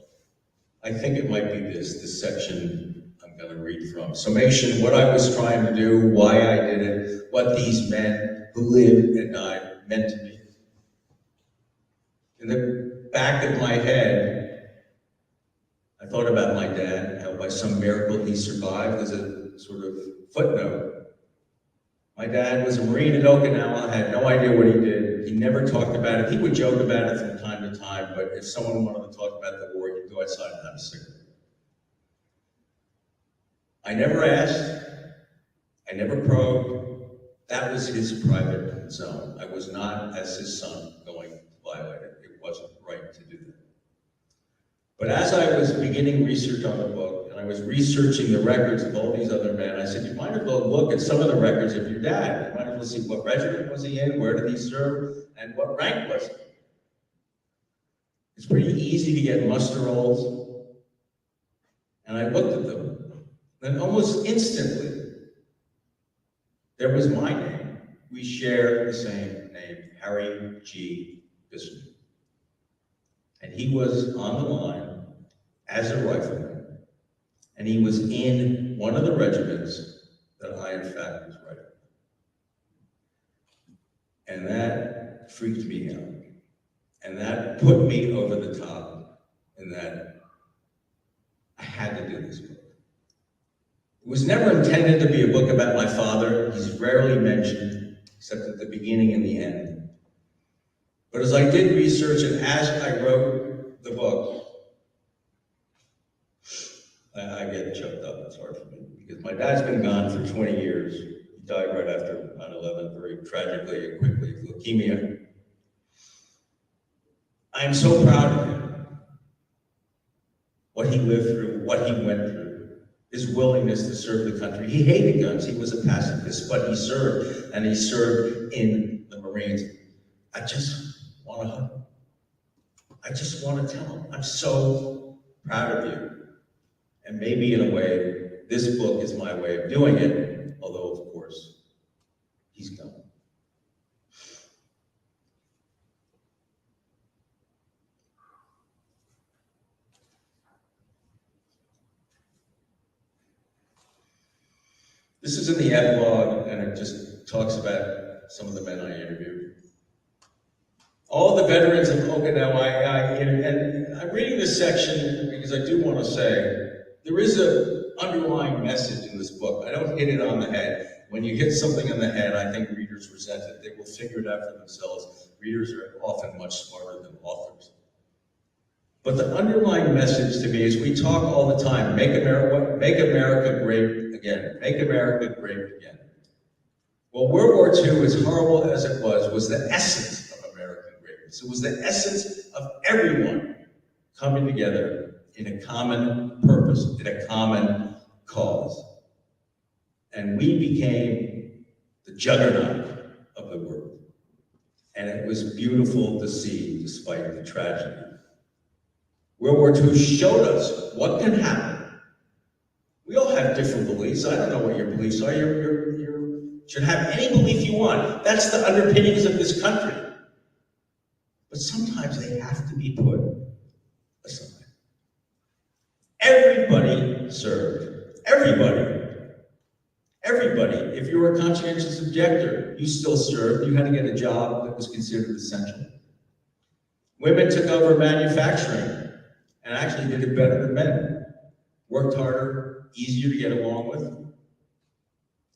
I think it might be this section I'm going to read from. Summation, what I was trying to do, why I did it, what these men who lived and died meant to me. In the back of my head, I thought about my dad, how by some miracle he survived as a sort of footnote. My dad was a Marine at Okinawa, had no idea what he did. He never talked about it. He would joke about it from time to time, but if someone wanted to talk about the war, he'd go outside and have a cigarette. I never asked. I never probed. That was his private zone. I was not, as his son, going to violate it. It wasn't. to do that. But as I was beginning research on the book, and I was researching the records of all these other men, I said, you might as well look at some of the records of your dad. You might as well see what regiment was he in, where did he serve, and what rank was he. It's pretty easy to get muster rolls. And I looked at them, and almost instantly, there was my name. We share the same name, Harry G. Bissinger. And he was on the line as a rifleman, and he was in one of the regiments that I, in fact, was writing. And that freaked me out. And that put me over the top, and that I had to do this book. It was never intended to be a book about my father. He's rarely mentioned, except at the beginning and the end. But as I did research and as I wrote the book, I get choked up. It's hard for me because my dad's been gone for 20 years. He died right after 9/11, very tragically and quickly, leukemia. I'm so proud of him. What he lived through, what he went through, his willingness to serve the country. He hated guns. He was a pacifist, but he served, and he served in the Marines. I just want to hug him. I just want to tell him, I'm so proud of you. And maybe in a way, this book is my way of doing it, although of course, he's gone. This is in the epilogue, and it just talks about some of the men I interviewed. All the veterans of Okinawa, and I'm reading this section because I do want to say, there is an underlying message in this book. I don't hit it on the head. When you hit something on the head, I think readers resent it. They will figure it out for themselves. Readers are often much smarter than authors. But the underlying message to me is we talk all the time, make America great again, make America great again. Well, World War II, as horrible as it was the essence of American greatness. It was the essence of everyone coming together in a common purpose, in a common cause. And we became the juggernaut of the world. And it was beautiful to see, despite the tragedy. World War II showed us what can happen. We all have different beliefs. I don't know what your beliefs are. You should have any belief you want. That's the underpinnings of this country. But sometimes they have to be put aside. Everybody served. Everybody. Everybody. If you were a conscientious objector, you still served. You had to get a job that was considered essential. Women took over manufacturing and actually did it better than men. Worked harder, easier to get along with.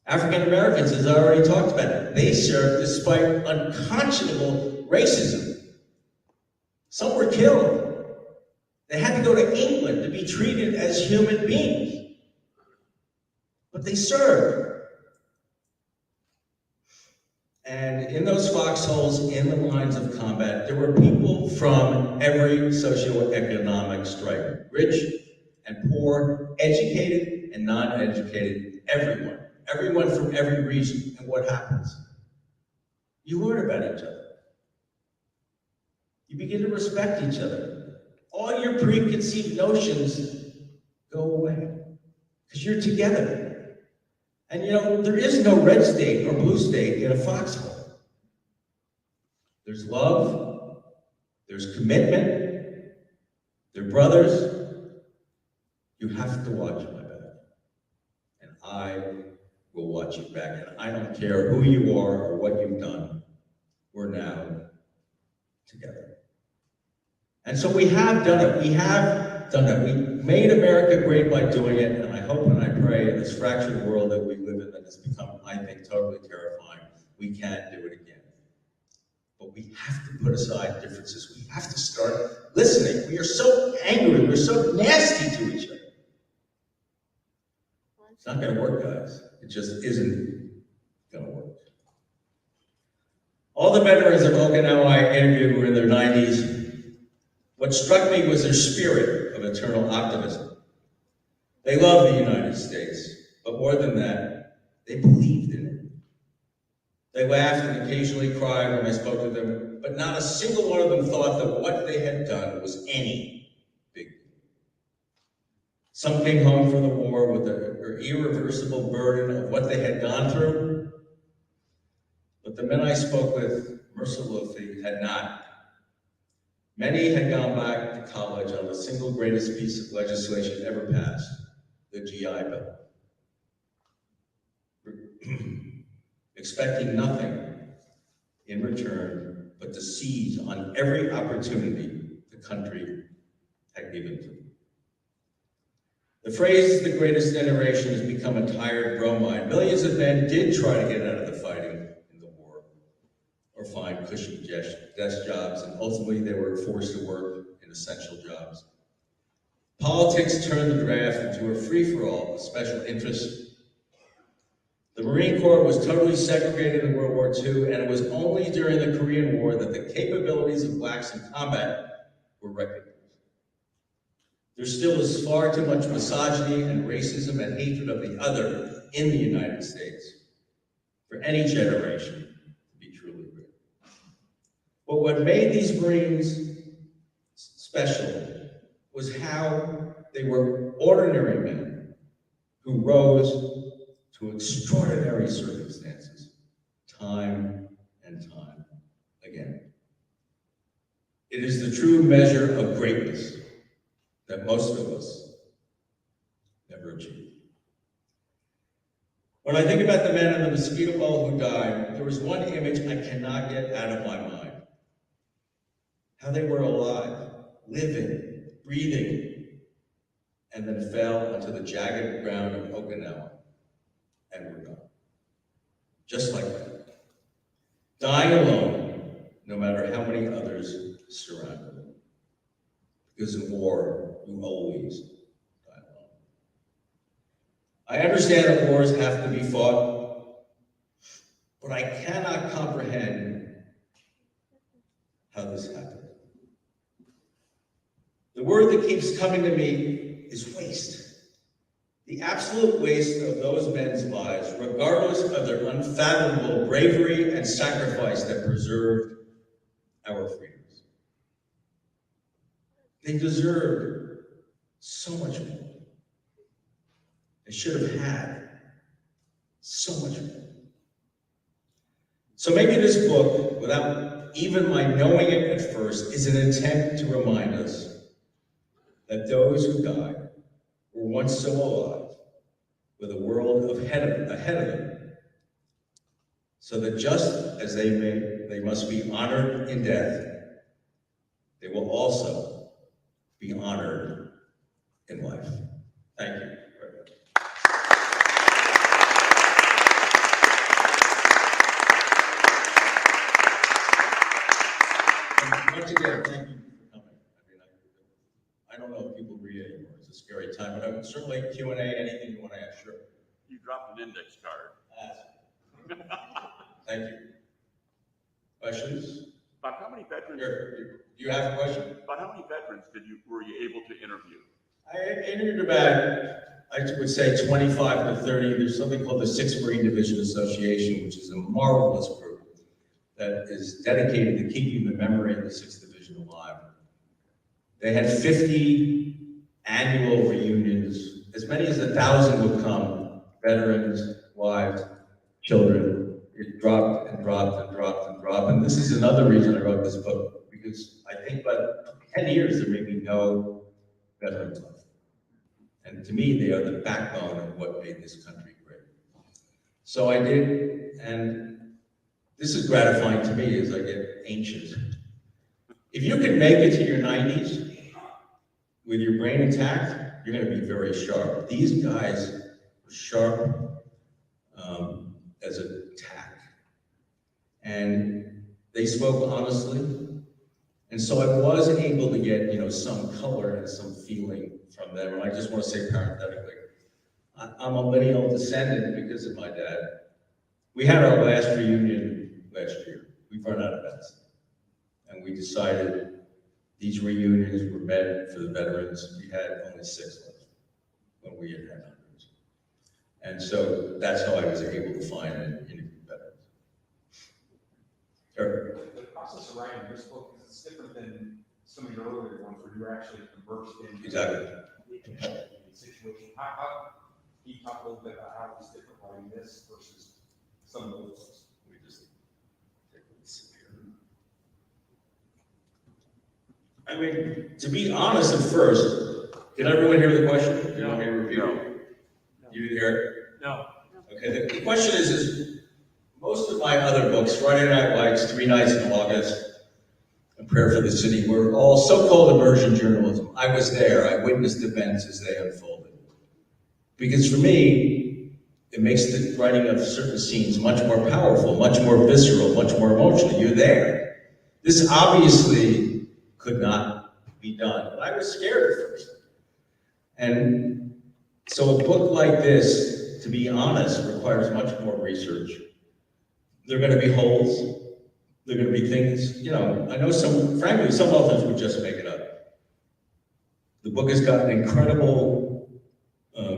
African Americans, as I already talked about, they served despite unconscionable racism. Some were killed. They had to go to England to be treated as human beings. But they served. And in those foxholes, in the lines of combat, there were people from every socioeconomic stripe. Rich and poor, educated and non-educated, everyone. Everyone from every region. And what happens? You learn about each other. You begin to respect each other. All your preconceived notions go away because you're together. And you know, there is no red state or blue state in a foxhole. There's love, there's commitment, they're brothers. You have to watch my back. And I will watch you back. And I don't care who you are or what you've done. We're now together. And so we have done it. We have done it. We made America great by doing it, and I hope and I pray in this fractured world that we live in that has become, I think, totally terrifying, we can do it again. But we have to put aside differences. We have to start listening. We are so angry. We're so nasty to each other. It's not going to work, guys. It just isn't going to work. All the veterans of Okinawa I interviewed were in their 90s. What struck me was their spirit of eternal optimism. They loved the United States, but more than that, they believed in it. They laughed and occasionally cried when I spoke to them, but not a single one of them thought that what they had done was any big deal. Some came home from the war with an irreversible burden of what they had gone through, but the men I spoke with mercilessly had not. Many had gone back to college on the single greatest piece of legislation ever passed, the GI Bill, expecting nothing in return but to seize on every opportunity the country had given to them. The phrase, the greatest generation, has become a tired bromide. Millions of men did try to get out of the fighting in the war or find cushy desk jobs, and ultimately they were forced to work in essential jobs. Politics turned the draft into a free-for-all of special interests. The Marine Corps was totally segregated in World War II, and it was only during the Korean War that the capabilities of blacks in combat were recognized. There still is far too much misogyny and racism and hatred of the other in the United States for any generation to be truly great. But what made these Marines special was how they were ordinary men who rose to extraordinary circumstances, time and time again. It is the true measure of greatness that most of us never achieve. When I think about the men in the Mosquito Bowl who died, there was one image I cannot get out of my mind. How they were alive, living, breathing, and then fell onto the jagged ground of Okinawa and were gone. Just like that. Dying alone, no matter how many others surrounded them. Because in war, you always die alone. I understand that wars have to be fought, but I cannot comprehend how this happened. The word that keeps coming to me is waste. The absolute waste of those men's lives, regardless of their unfathomable bravery and sacrifice that preserved our freedoms. They deserved so much more. They should have had so much more. So maybe this book, without even my knowing it at first, is an attempt to remind us that those who died were once so alive, with a world ahead of them, so that just as they must be honored in death, they will also be honored in life. Thank you. And once again, thank you for coming. I don't know if people read anymore. It's a scary time, but I'm certainly Q&A, anything you want to ask, sure. You dropped an index card. Thank you. Questions? About how many veterans? Here, do you have a question? About how many veterans were you able to interview? I interviewed about, I would say 25 to 30. There's something called the 6th Marine Division Association, which is a marvelous group that is dedicated to keeping the memory of the 6th Division alive. They had 50 annual reunions. As many as 1,000 would come, veterans, wives, children. It dropped and dropped and dropped and dropped. And this is another reason I wrote this book, because I think about 10 years there may be no veterans left. And to me, they are the backbone of what made this country great. So I did, and this is gratifying to me as I get ancient. If you can make it to your 90s with your brain intact, you're going to be very sharp. These guys were sharp as a tack. And they spoke honestly. And so I was able to get, some color and some feeling from them. And I just want to say parenthetically, I'm a lineal descendant because of my dad. We had our last reunion last year. We've run out of beds. And we decided These reunions were meant for the veterans. We had only 6 left when we had hundreds. And so that's how I was able to find and interview veterans. Sure. The process of writing this book is different than some of your earlier ones where you're actually conversed in Exactly. the situation. How can you talk a little bit about how it's different writing this versus some of those books? We just take a sip here. I mean, to be honest at first, did everyone hear the question? Do you want me to repeat it? You didn't hear it? No. Okay, the question is most of my other books, Friday Night Lights, 3 Nights in August, and Prayer for the City, were all so-called immersion journalism. I was there, I witnessed events as they unfolded. Because for me, it makes the writing of certain scenes much more powerful, much more visceral, much more emotional. You're there. This obviously could not be done, but I was scared at first. And so a book like this, to be honest, requires much more research. There are going to be holes. There are going to be things, you know, I know frankly, some authors would just make it up. The book has got an incredible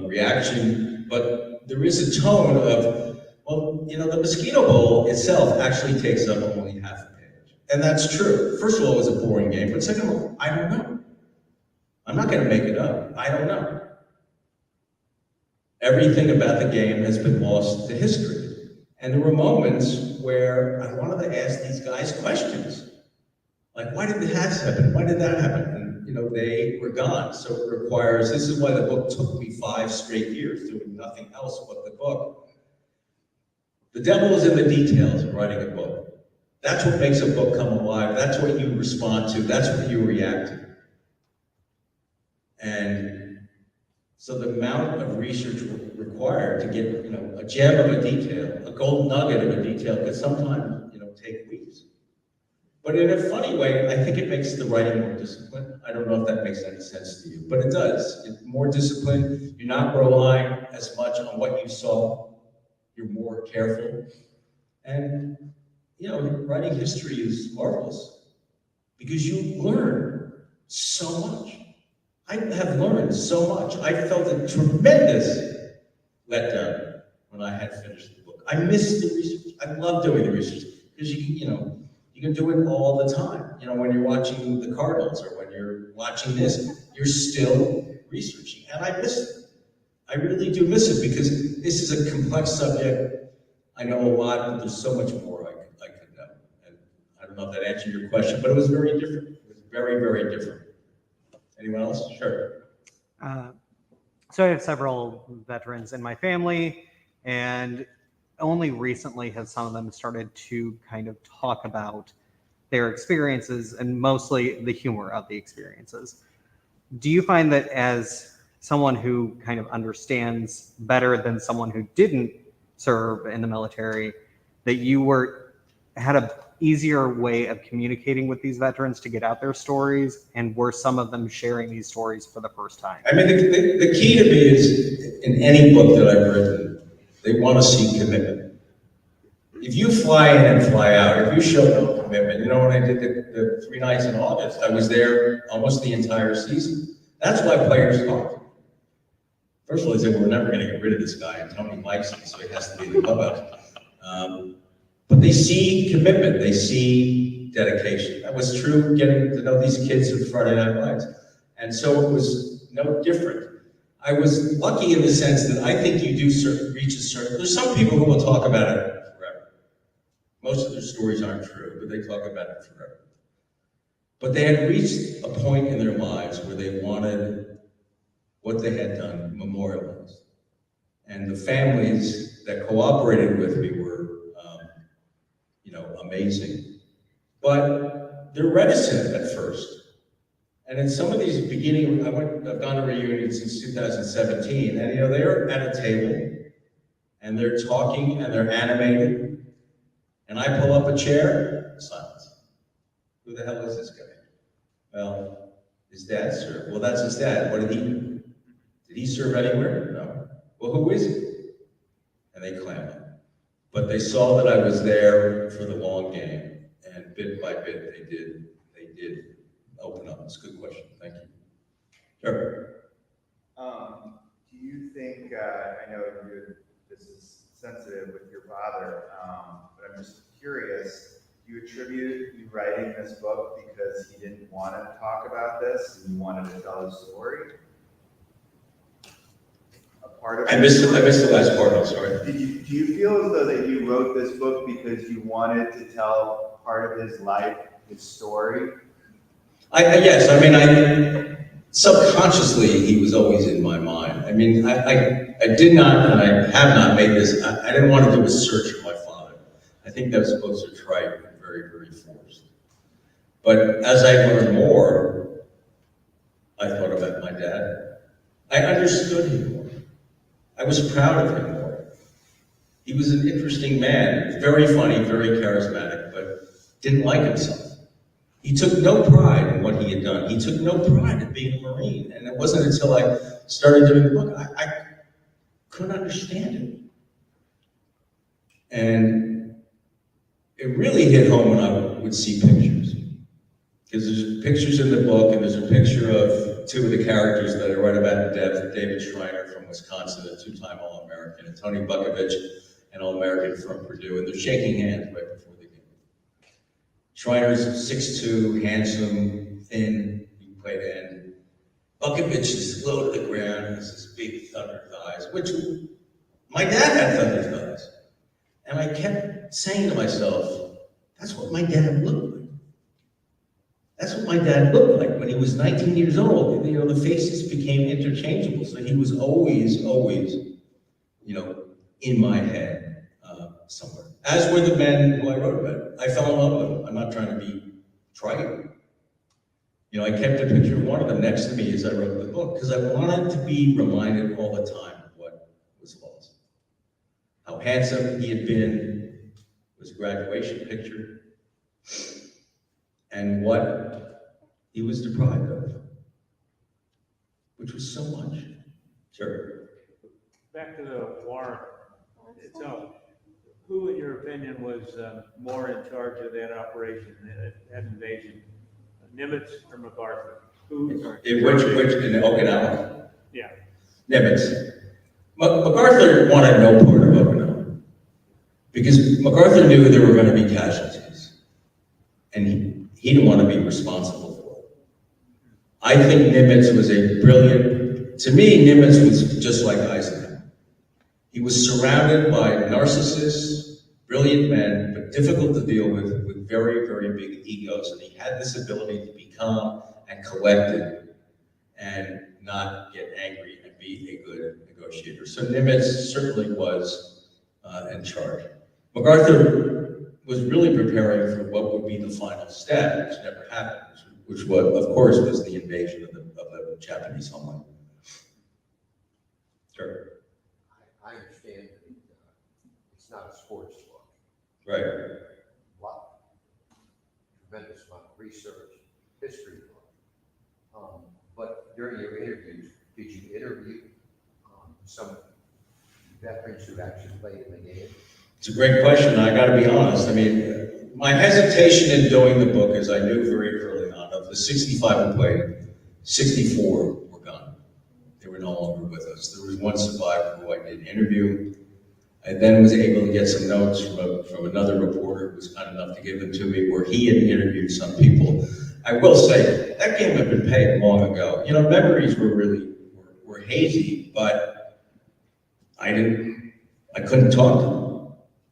reaction, but there is a tone of, well, you know, the Mosquito Bowl itself actually takes up only half a page. And that's true. First of all, it was a boring game, but second of all, I don't know. I'm not going to make it up. I don't know. Everything about the game has been lost to history. And there were moments where I wanted to ask these guys questions. Like, why did this happen? Why did that happen? And, you know, they were gone. So it requires, this is why the book took me 5 straight years doing nothing else but the book. The devil is in the details of writing a book. That's what makes a book come alive. That's what you respond to. That's what you react to. And so the amount of research required to get, you know, a gem of a detail, a gold nugget of a detail could sometimes, you know, take weeks. But in a funny way, I think it makes the writing more disciplined. I don't know if that makes any sense to you, but it does. It's more disciplined. You're not relying as much on what you saw. You're more careful. And, you know, writing history is marvelous because you learn so much. I have learned so much. I felt a tremendous letdown when I had finished the book. I missed the research. I love doing the research because you can do it all the time. You know, when you're watching the Cardinals or when you're watching this, you're still researching, and I miss it. I really do miss it because this is a complex subject. I know a lot, but there's so much more I could know. And I don't know if that answered your question, but it was very different. It was very, very different. Anyone else? Sure. So I have several veterans in my family, and only recently have some of them started to kind of talk about their experiences and mostly the humor of the experiences. Do you find that as someone who kind of understands better than someone who didn't serve in the military, that you had a easier way of communicating with these veterans to get out their stories, and were some of them sharing these stories for the first time? I mean, the key to me is, in any book that I've written, they want to see commitment. If you fly in and fly out, if you show no commitment, you know, when I did the 3 Nights in August, I was there almost the entire season. That's why players talk. First of all, they said, we're never going to get rid of this guy, and Tony likes him, so he has to be in the clubhouse. But they see commitment, they see dedication. That was true getting to know these kids with Friday Night Lights. And so it was no different. I was lucky in the sense that I think you do reach a certain, there's some people who will talk about it forever. Most of their stories aren't true, but they talk about it forever. But they had reached a point in their lives where they wanted what they had done memorialized. And the families that cooperated with me were amazing. But they're reticent at first. And in some of these beginning, I've gone to reunions since 2017, and they're at a table, and they're talking, and they're animated, and I pull up a chair, silence. Who the hell is this guy? Well, his dad served. Well, that's his dad. What did he do? Did he serve anywhere? No. Well, who is he? And they clam up. But they saw that I was there for the long game, and bit by bit, they did open up. It's a good question. Thank you. Sure. Do you think, I know this is sensitive with your father, but I'm just curious, do you attribute you writing this book because he didn't want to talk about this and you wanted to tell his story? A part of I missed the last part, I'm sorry. do you feel as though that you wrote this book because you wanted to tell part of his life, his story? Yes, I mean, subconsciously, he was always in my mind. I mean, I did not, and I have not made this, I didn't want to do a search for my father. I think that was supposed to try and very, very forced. But as I learned more, I thought about my dad. I understood him more. I was proud of him more. He was an interesting man, very funny, very charismatic, but didn't like himself. He took no pride in what he had done. He took no pride in being a Marine. And it wasn't until I started doing the book, I couldn't understand it. And it really hit home when I would see pictures. Because there's pictures in the book, and there's a picture of two of the characters that I write about in depth, David Schreiner from Wisconsin, a two-time All-American, and Tony Bukovich, an All-American from Purdue, and they're shaking hands right before the game. Schreiner's 6'2", handsome, thin, he played end. Bukovich is low to the ground, has this big thunder thighs, which my dad had thunder thighs. And I kept saying to myself, that's what my dad looked like. That's what my dad looked like when he was 19 years old. You know, the faces became interchangeable, so he was always, you know, in my head somewhere. As were the men who I wrote about. I fell in love with them. I'm not trying to be trite. You know, I kept a picture of one of them next to me as I wrote the book because I wanted to be reminded all the time of what was lost. How handsome he had been, his graduation picture, and what he was deprived of, which was so much. Sure. Back to the war itself. Who, in your opinion, was more in charge of that operation, that invasion? Nimitz or MacArthur? Who? In which in Okinawa? Yeah. Nimitz. MacArthur wanted no part of Okinawa because MacArthur knew there were going to be casualties, and he didn't want to be responsible for it. I think Nimitz was a brilliant. To me, Nimitz was just like Eisenhower. He was surrounded by narcissists, brilliant men, but difficult to deal with very, very big egos. And he had this ability to be calm and collected and not get angry and be a good negotiator. So Nimitz certainly was in charge. MacArthur was really preparing for what would be the final step, which never happened, which was, of course, was the invasion of the Japanese homeland. Sure. I understand that it's not a sports book. Right. Tremendous amount of research, history book. But during your interviews, did you interview some veterans who actually played in the game? It's a great question. I got to be honest. I mean, my hesitation in doing the book is I knew very early on of the 65 who played, 64 were gone. They were no longer with us. There was one survivor who I did interview. I then was able to get some notes from another reporter who was kind enough to give them to me where he had interviewed some people. I will say, that game had been played long ago. You know, memories were hazy, but I couldn't talk to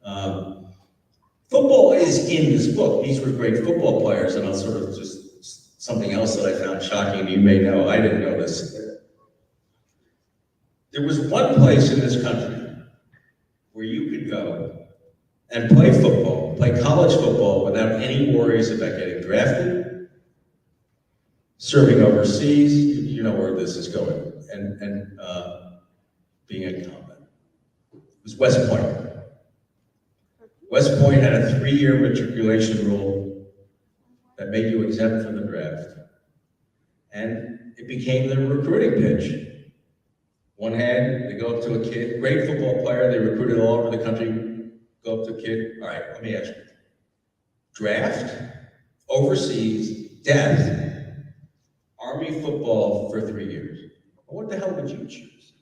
them. Football is in this book. These were great football players, and I'll sort of just, something else that I found shocking, you may know, I didn't know this. There was one place in this country where you could go and play football, play college football without any worries about getting drafted, serving overseas, you know where this is going, and being in combat. It was West Point. West Point had a 3-year matriculation rule that made you exempt from the draft. And it became the recruiting pitch. One hand, they go up to a kid, great football player, they recruited all over the country, go up to a kid, all right, let me ask you. Draft, overseas, death, Army football for 3 years. Well, what the hell would you choose?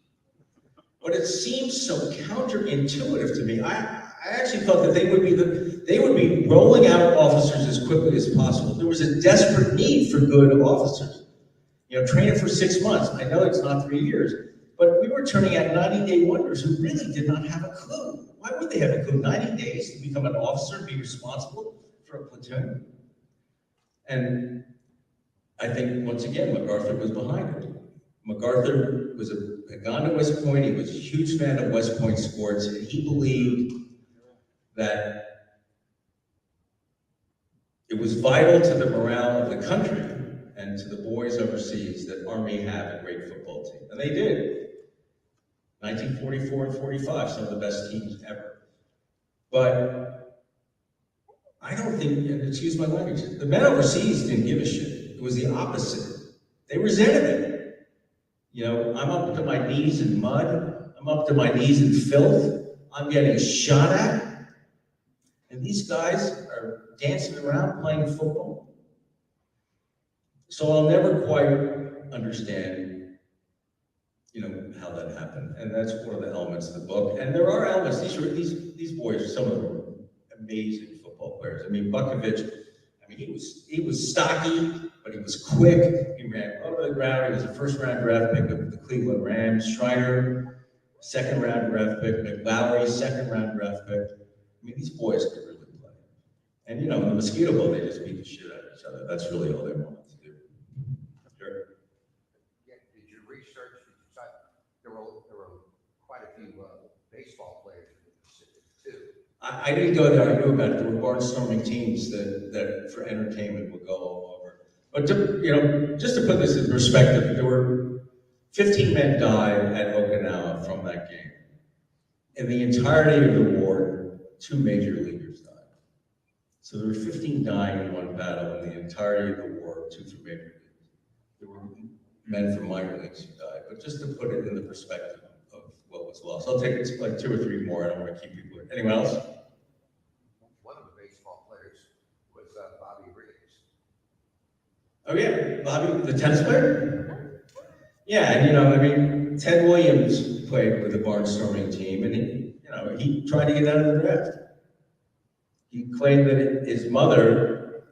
But it seems so counterintuitive to me. I actually thought that they would be rolling out officers as quickly as possible. There was a desperate need for good officers. You know, training for 6 months. I know it's not 3 years, but we were turning out 90-day wonders who really did not have a clue. Why would they have a clue? 90 days to become an officer and be responsible for a platoon? And I think, once again, MacArthur was behind it. MacArthur had gone to West Point. He was a huge fan of West Point sports, and he believed that it was vital to the morale of the country and to the boys overseas that Army have a great football team. And they did. 1944 and 45, some of the best teams ever. But I don't think, and excuse my language, the men overseas didn't give a shit. It was the opposite. They resented it. You know, I'm up to my knees in mud. I'm up to my knees in filth. I'm getting shot at. And these guys are dancing around playing football. So I'll never quite understand, you know, how that happened. And that's one of the elements of the book. And there are elements. These boys, some of them are amazing football players. I mean, Bukovich, he was stocky, but he was quick. He ran over the ground. He was a first-round draft pick of the Cleveland Rams. Schreiner, second-round draft pick. McLaury, second-round draft pick. I mean, these boys could really play. And, you know, in the Mosquito Bowl, they just beat the shit out of each other. That's really all they wanted to do. Sure. Yeah, did you research, there were quite a few baseball players in the Pacific too. I didn't go there. I knew about it. There were barnstorming teams that for entertainment would go all over. But just to put this in perspective, there were 15 men died at Okinawa from that game. In the entirety of the war, 2 major leaguers died. So there were 15 dying in one battle in the entirety of the war, 2 from major leagues. There were men from minor leagues who died. But just to put it in the perspective of what was lost. I'll take like 2 or 3 more. I don't want to keep people. Anyone else? One of the baseball players was Bobby Riggs. Oh yeah, Bobby, the tennis player? Yeah, and Ted Williams played with the barnstorming team, and he tried to get out of the draft. He claimed that his mother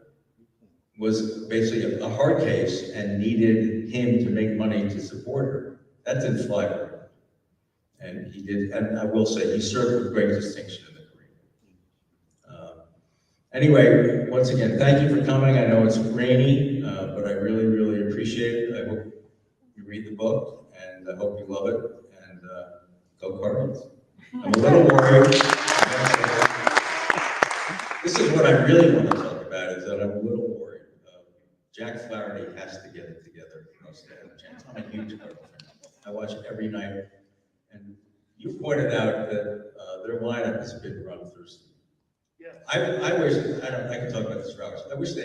was basically a hard case and needed him to make money to support her. That didn't fly with her. And he did, and I will say, he served with great distinction in the Korean. Anyway, once again, thank you for coming. I know it's rainy, but I really, really appreciate it. I hope you read the book, and I hope you love it, and go Cardinals. I'm a little worried. This is what I really want to talk about, is that I'm a little worried. Jack Flaherty has to get it together for us to have a chance. I'm a huge Cardinals fan. I watch it every night, and you pointed out that their lineup has been run through. Yes. I wish, I can talk about this for hours. I wish they